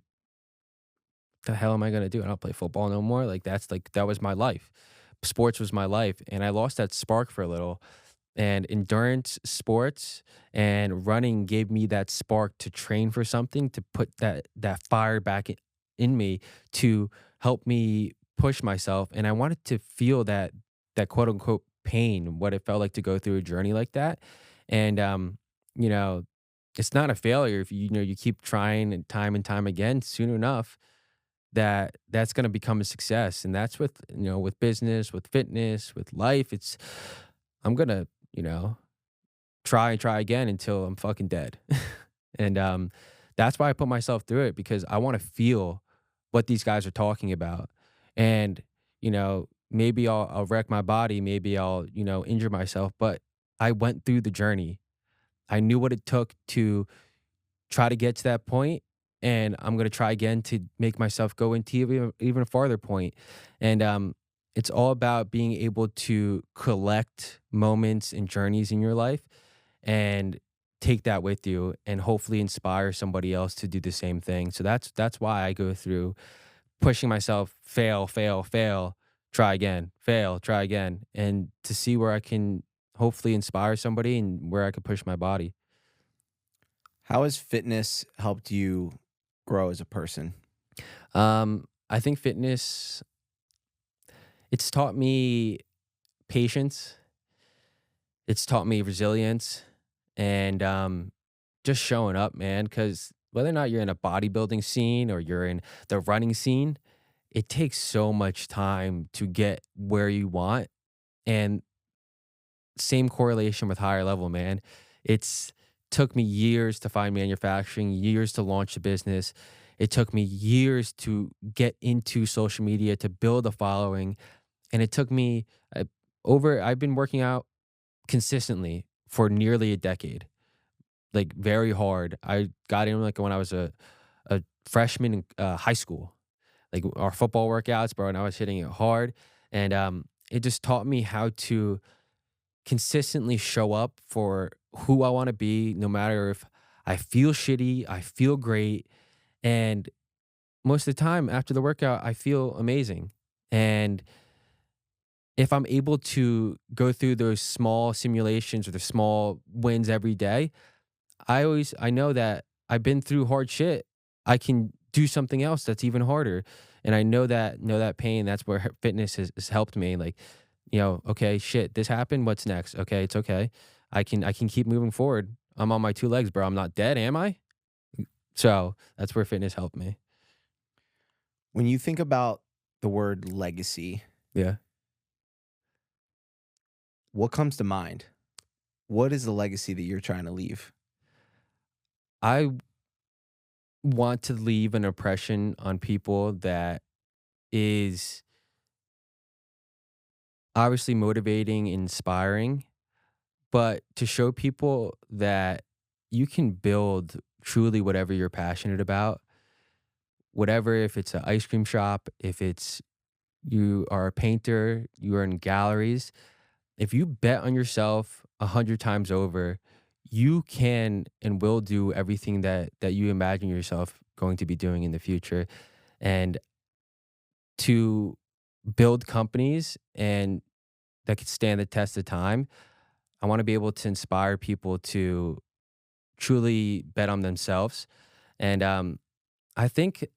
the hell am I gonna do? I don't play football no more. Like that was my life. Sports was my life. And I lost that spark for a little. And endurance sports and running gave me that spark to train for something, to put that fire back in me, to help me push myself. And I wanted to feel that quote unquote pain, what it felt like to go through a journey like that. And you know, it's not a failure if you keep trying and time again. Soon enough, that's going to become a success. And that's with with business, with fitness, with life. I'm gonna try and try again until I'm fucking dead. And that's why I put myself through it, because I want to feel what these guys are talking about. And maybe I'll wreck my body, maybe I'll injure myself, but I went through the journey. I knew what it took to try to get to that point, and I'm gonna try again to make myself go into even a farther point. And it's all about being able to collect moments and journeys in your life and take that with you, and hopefully inspire somebody else to do the same thing. So that's why I go through pushing myself, fail, try again, fail, try again, and to see where I can hopefully inspire somebody and where I can push my body. How has fitness helped you grow as a person? I think fitness, it's taught me patience. It's taught me resilience, and just showing up, man. Because whether or not you're in a bodybuilding scene or you're in the running scene, it takes so much time to get where you want. And same correlation with higher level, man. It's took me years to find manufacturing, years to launch the business. It took me years to get into social media, to build a following. And it took me I've been working out consistently for nearly a decade, like very hard. I got in like when I was a freshman in high school, like our football workouts, bro, and I was hitting it hard. And it just taught me how to consistently show up for who I want to be, no matter if I feel shitty, I feel great. And most of the time after the workout, I feel amazing. And if I'm able to go through those small simulations or the small wins every day, I know that I've been through hard shit. I can do something else that's even harder. And I know that pain. That's where fitness has helped me. Like, okay, shit, this happened. What's next? Okay, it's okay. I can keep moving forward. I'm on my two legs, bro. I'm not dead, am I? So that's where fitness helped me. When you think about the word legacy, Yeah. what comes to mind? What is the legacy that you're trying to leave? I want to leave an impression on people that is obviously motivating, inspiring, but to show people that you can build truly whatever you're passionate about, whatever, if it's an ice cream shop, if it's you are a painter, you are in galleries, if you bet on yourself 100 times over, you can and will do everything that you imagine yourself going to be doing in the future. And to build companies and that could stand the test of time, I want to be able to inspire people to truly bet on themselves. And I think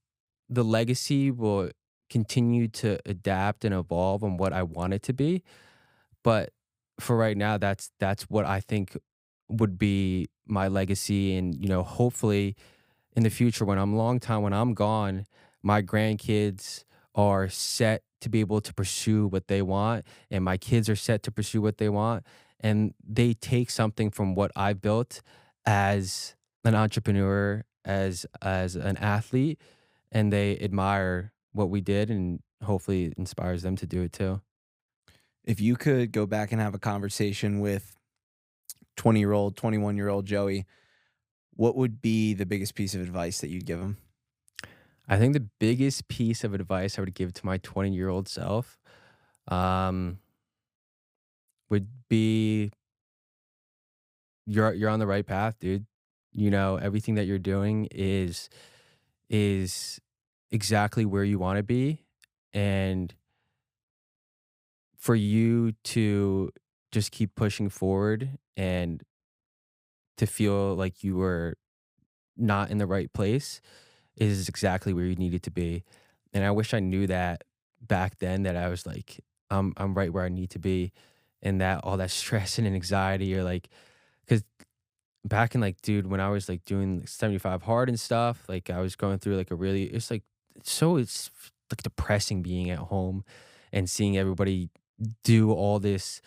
the legacy will continue to adapt and evolve on what I want it to be. But for right now, that's what I think would be my legacy. And hopefully in the future, when I'm gone, my grandkids are set to be able to pursue what they want, and my kids are set to pursue what they want, and they take something from what I built as an entrepreneur, as an athlete, and they admire what we did, and hopefully it inspires them to do it too. If you could go back and have a conversation with 20-year-old, 21-year-old Joey, what would be the biggest piece of advice that you'd give him? I think the biggest piece of advice I would give to my 20-year-old self um, would be you're on the right path, dude. Everything that you're doing is exactly where you want to be, and for you to just keep pushing forward and to feel like you were not in the right place is exactly where you needed to be. And I wish I knew that back then, that I was like, I'm right where I need to be, and that all that stress and anxiety are like, because back in like, dude, when I was like doing like 75 hard and stuff, like I was going through like a really, it's like, it's like depressing being at home and seeing everybody do all this,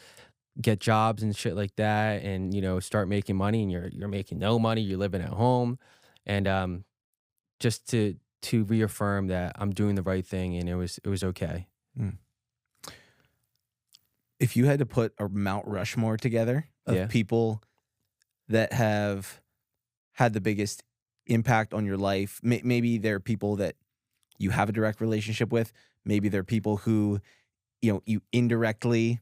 get jobs and shit like that, and start making money, and you're making no money, you're living at home. And just to reaffirm that I'm doing the right thing, and it was okay. Mm. If you had to put a Mount Rushmore together of Yeah. people that have had the biggest impact on your life, maybe they're people that you have a direct relationship with, maybe they're people who, you indirectly,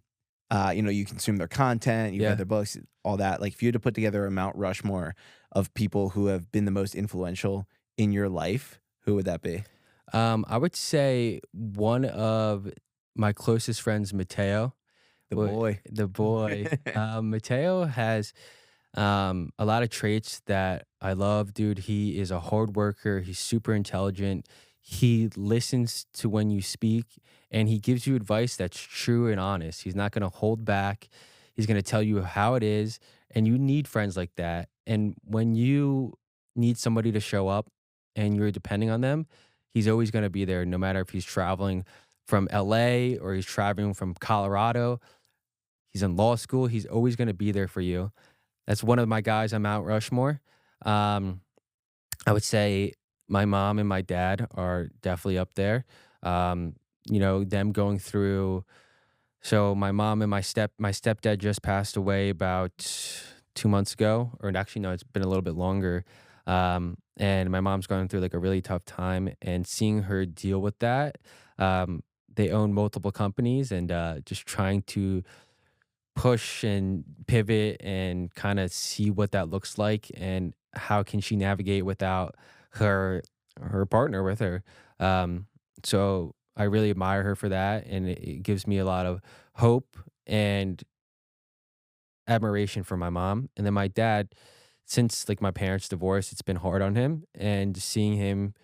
you consume their content, you've Yeah. read their books, all that. Like, if you had to put together a Mount Rushmore of people who have been the most influential in your life, who would that be? I would say one of my closest friends, Mateo. The Wa boy. the boy. Mateo has, a lot of traits that I love, dude. He is a hard worker, he's super intelligent, he listens to when you speak, and he gives you advice that's true and honest. He's not gonna hold back, he's gonna tell you how it is, and you need friends like that. And when you need somebody to show up and you're depending on them, he's always gonna be there no matter if he's traveling from LA or he's traveling from Colorado. He's in law school, he's always gonna be there for you. That's one of my guys on Mount Rushmore. Um, I would say my mom and my dad are definitely up there. Um, them going through. So my mom and my stepdad just passed away about 2 months ago, or actually no, it's been a little bit longer. And my mom's going through like a really tough time, and seeing her deal with that. They own multiple companies, and just trying to push and pivot and kind of see what that looks like, and how can she navigate without her partner with her. So I really admire her for that, and it gives me a lot of hope and admiration for my mom. And then my dad, since like my parents divorced, it's been hard on him, and seeing him,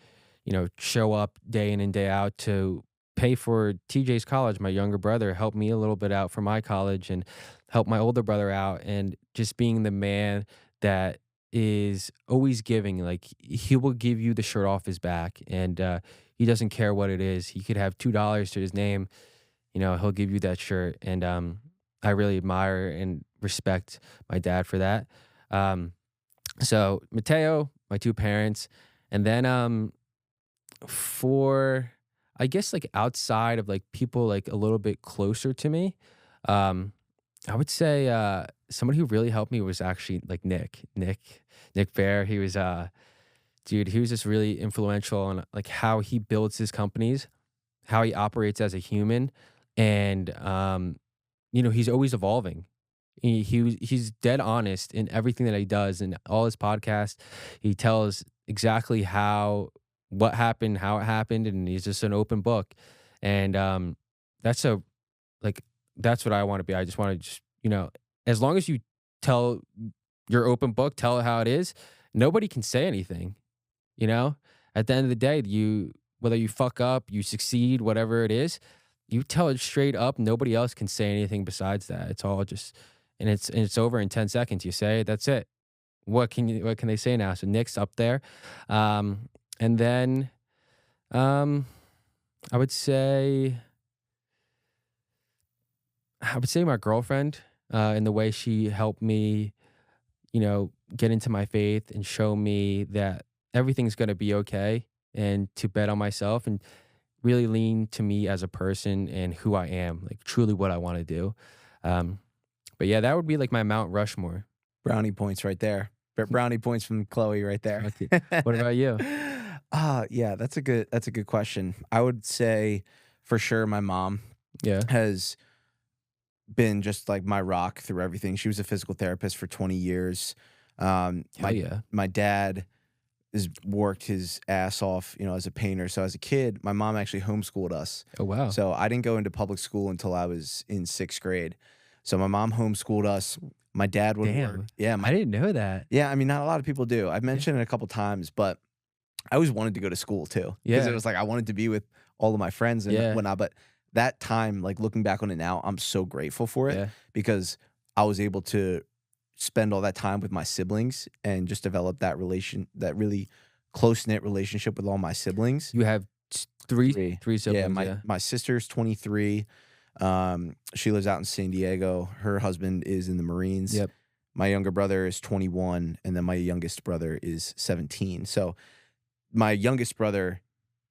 show up day in and day out to pay for TJ's college. My younger brother helped me a little bit out for my college and help my older brother out, and just being the man that is always giving. Like, he will give you the shirt off his back, and he doesn't care what it is. He could have $2 to his name, he'll give you that shirt. And I really admire and respect my dad for that. So Mateo, my two parents, and then for, I guess, like outside of like people like a little bit closer to me, um, I would say somebody who really helped me was actually like Nick Bear. He was dude, he was just really influential on like how he builds his companies, how he operates as a human, and he's always evolving. He's dead honest in everything that he does, and all his podcasts. He tells exactly what happened, how it happened, and he's just an open book. And that's a like that's what I want to be. I just want to as long as you tell your open book, tell it how it is. Nobody can say anything. You know, at the end of the day, whether you fuck up, you succeed, whatever it is, you tell it straight up. Nobody else can say anything besides that. It's all just, and it's over in 10 seconds. You say it, that's it. What can they say now? So Nick's up there, and then I would say my girlfriend, in the way she helped me, get into my faith and show me that everything's going to be okay, and to bet on myself and really lean to me as a person and who I am, like truly what I want to do. But yeah, that would be like my Mount Rushmore. Brownie points right there. Brownie points from Chloe right there. What about you? Yeah, that's a good question. I would say for sure my mom Yeah. has been just like my rock through everything. She was a physical therapist for 20 years. My dad has worked his ass off, as a painter. So as a kid, my mom actually homeschooled us. Oh, wow. So I didn't go into public school until I was in 6th grade. So my mom homeschooled us. My dad would work. Damn. Yeah, I didn't know that. yeah. I mean, not a lot of people do. I've mentioned it a couple times, but I always wanted to go to school too. Because Yeah. it was like I wanted to be with all of my friends and Yeah. whatnot. But that time, like looking back on it now, I'm so grateful for it Yeah. because I was able to spend all that time with my siblings and just develop that really close-knit relationship with all my siblings. You have three siblings. Yeah, my sister's 23. She lives out in San Diego. Her husband is in the Marines. Yep. My younger brother is 21, and then my youngest brother is 17. So my youngest brother,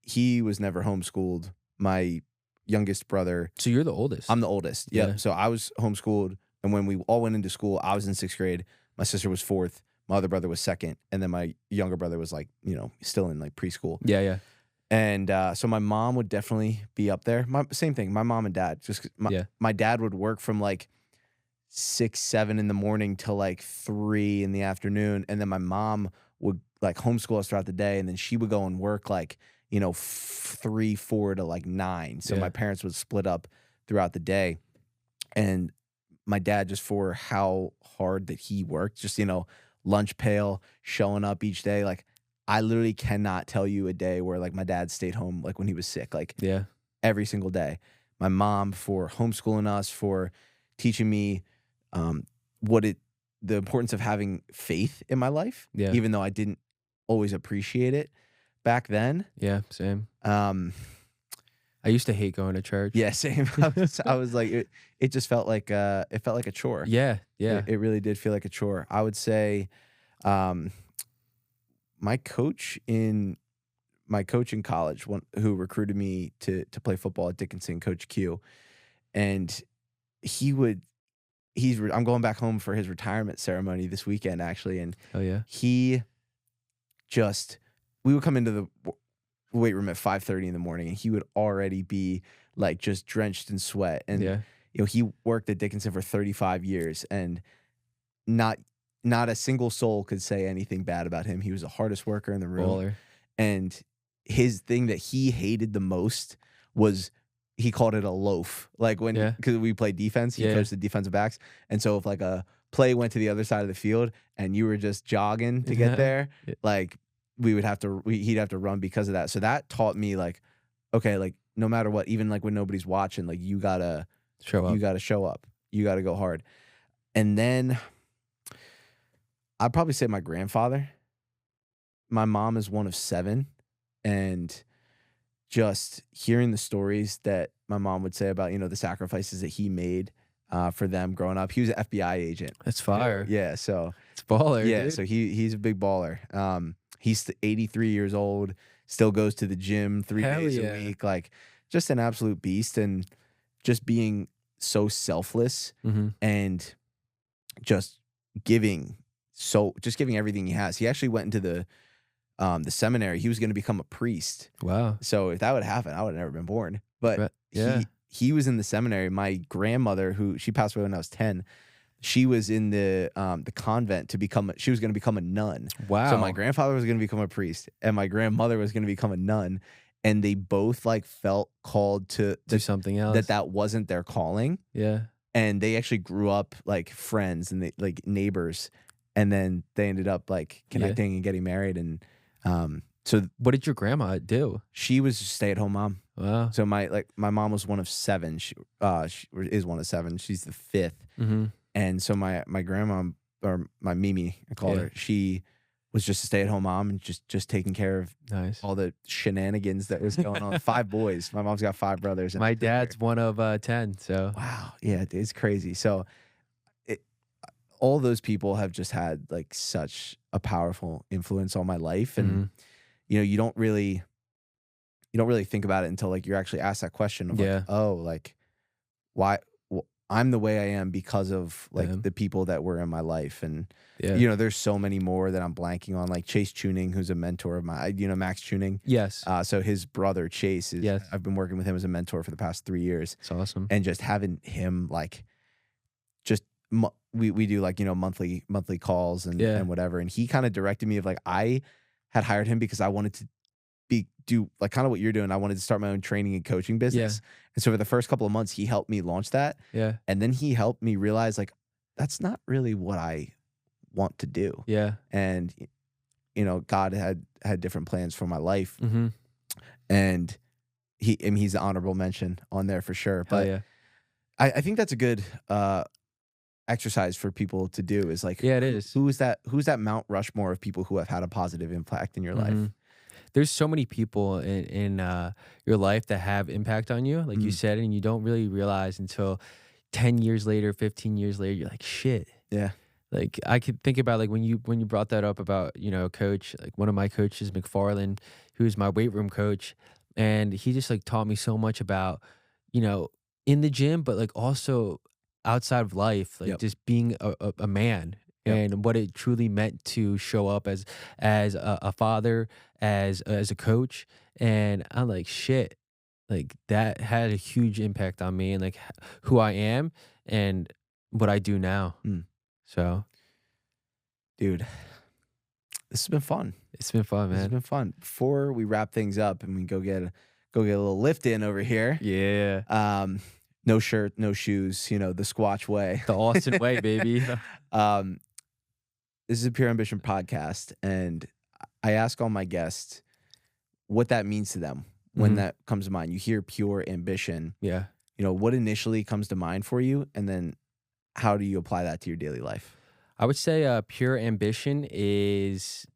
he was never homeschooled. My youngest brother, So you're the oldest. I'm the oldest. Yep. Yeah. So I was homeschooled, and when we all went into school, I was in 6th grade. My sister was 4th. My other brother was 2nd, and then my younger brother was like, still in like preschool. Yeah, yeah. And so my mom would definitely be up there. Same thing. My mom and dad. Just my dad would work from like 6, 7 in the morning till like 3 in the afternoon, and then my mom would like homeschool us throughout the day, and then she would go and work like 3, 4 to like 9. So Yeah. my parents would split up throughout the day, and my dad, just for how hard that he worked, just lunch pail, showing up each day. Like, I literally cannot tell you a day where like my dad stayed home like when he was sick, like Yeah. every single day. My mom for homeschooling us, for teaching me the importance of having faith in my life, Yeah. even though I didn't always appreciate it back then. Yeah, same. I used to hate going to church. Yeah, same. I was like, it just felt like a chore. Yeah, yeah. It really did feel like a chore. I would say, my coach in college, who recruited me to play football at Dickinson, Coach Q, and I'm going back home for his retirement ceremony this weekend actually, and Oh yeah. we would come into the weight room at 5:30 in the morning, and he would already be like just drenched in sweat. And Yeah. he worked at Dickinson for 35 years, and not a single soul could say anything bad about him. He was the hardest worker in the room. Baller. And his thing that he hated the most was he called it a loaf. Like Yeah. because we played defense, he Yeah. coached the defensive backs. And so if like a play went to the other side of the field and you were just jogging to get there, Yeah. like he'd have to run because of that. So that taught me like, okay, like no matter what, even like when nobody's watching, like you gotta Show up. show up. You gotta go hard. And then I'd probably say my grandfather. My mom is one of 7, and just hearing the stories that my mom would say about, the sacrifices that he made for them growing up. He was an FBI agent. That's fire. Yeah, so It's baller, yeah, dude. so he's a big baller. He's 83 years old, still goes to the gym 3 Hell days yeah. a week, like just an absolute beast, and just being so selfless and just giving everything he has. He actually went into the seminary. He was going to become a priest. Wow. So if that would happen, I would have never been born. But yeah. he was in the seminary. My grandmother, who she passed away when I was 10, she was in the convent she was going to become a nun. Wow. So my grandfather was going to become a priest, and my grandmother was going to become a nun, and they both like felt called to do something else. that wasn't their calling. Yeah. And they actually grew up like friends and like neighbors, and then they ended up like connecting and getting married. And so What did your grandma do? she was a stay-at-home mom. Wow. So my mom was one of 7. She is one of 7. She's the 5th. And so my grandma, or my Mimi, I call her, she was just a stay-at-home mom and just taking care of all the shenanigans that was going on. 5 boys. My mom's got 5 brothers. My dad's one of 10. So wow, yeah, it's crazy. So all those people have just had like such a powerful influence on my life, and you don't really think about it until like you're actually asked that question of like, oh, like why I'm the way I am because of like the people that were in my life. And there's so many more that I'm blanking on, like Chase Tuning, who's a mentor of mine, Max Tuning. Yes. So his brother Chase is I've been working with him as a mentor for the past 3 years. It's awesome. And just having him like just we do like monthly calls and whatever, and he kind of directed me of like, I had hired him because I wanted to do like kind of what you're doing. I wanted to start my own training and coaching business. And so for the first couple of months, he helped me launch that. Yeah. And then he helped me realize like, that's not really what I want to do. Yeah. And, God had different plans for my life. And he's an honorable mention on there for sure. But I think that's a good exercise for people to do, is like, it is. Who's that Mount Rushmore of people who have had a positive impact in your life? There's so many people in your life that have impact on you, like you said, and you don't really realize until 10 years later, 15 years later, you're like, shit. Yeah. Like I could think about like when you brought that up about, coach, like one of my coaches, McFarland, who's my weight room coach, and he just like taught me so much about, in the gym, but like also outside of life, like just being a man. And what it truly meant to show up as a father, as a coach. And I'm like, shit, like that had a huge impact on me and like who I am and what I do now. So, dude, this has been fun. It's been fun, man. It's been fun. Before we wrap things up and we go get a little lift in over here. Yeah. No shirt, no shoes, the Squatch way. The Austin way, baby. This is a Pure Ambition podcast, and I ask all my guests what that means to them when that comes to mind. You hear pure ambition. Yeah. What initially comes to mind for you, and then how do you apply that to your daily life? I would say pure ambition is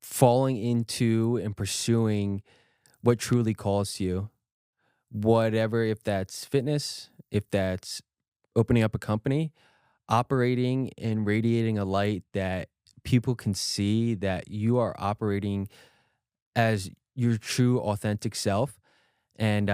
falling into and pursuing what truly calls to you. Whatever, if that's fitness, if that's opening up a company, operating and radiating a light that people can see that you are operating as your true authentic self, and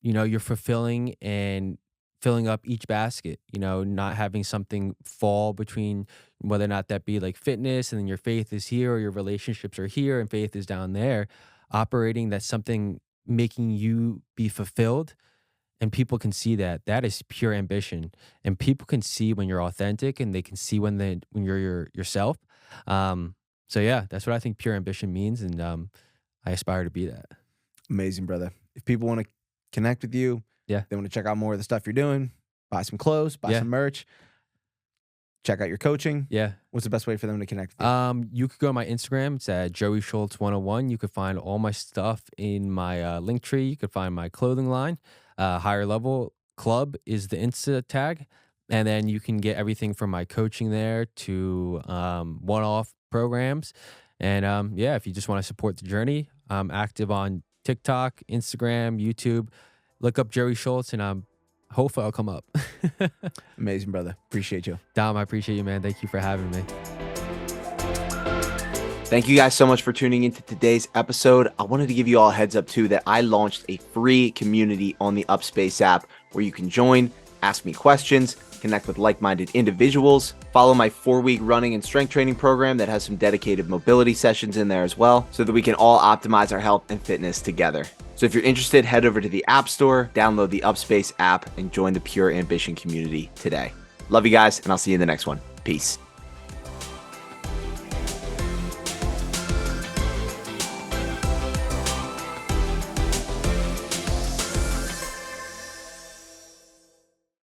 you're fulfilling and filling up each basket, not having something fall between, whether or not that be like fitness and then your faith is here, or your relationships are here and faith is down there. Operating that's something making you be fulfilled, and people can see that is pure ambition, and people can see when you're authentic, and they can see when you're yourself. So yeah, that's what I think pure ambition means, and I aspire to be that. Amazing, brother. If people want to connect with you, Yeah. they want to check out more of the stuff you're doing, buy some clothes, buy Yeah. some merch, check out your coaching. Yeah. What's the best way for them to connect with you? You could go to my Instagram. It's at Joey Schultz 101. You could find all my stuff in my link tree. You could find my clothing line. Higher Level Club is the Insta tag. And then you can get everything from my coaching there to one-off programs. And yeah, if you just want to support the journey, I'm active on TikTok, Instagram, YouTube. Look up Joey Schultz, and hopefully I'll come up. Amazing, brother. Appreciate you. Dom, I appreciate you, man. Thank you for having me. Thank you guys so much for tuning into today's episode. I wanted to give you all a heads up too that I launched a free community on the Upspace app where you can join, ask me questions, connect with like-minded individuals, follow my 4-week running and strength training program that has some dedicated mobility sessions in there as well, so that we can all optimize our health and fitness together. So if you're interested, head over to the App Store, download the Upspace app, and join the Pure Ambition community today. Love you guys, and I'll see you in the next one. Peace.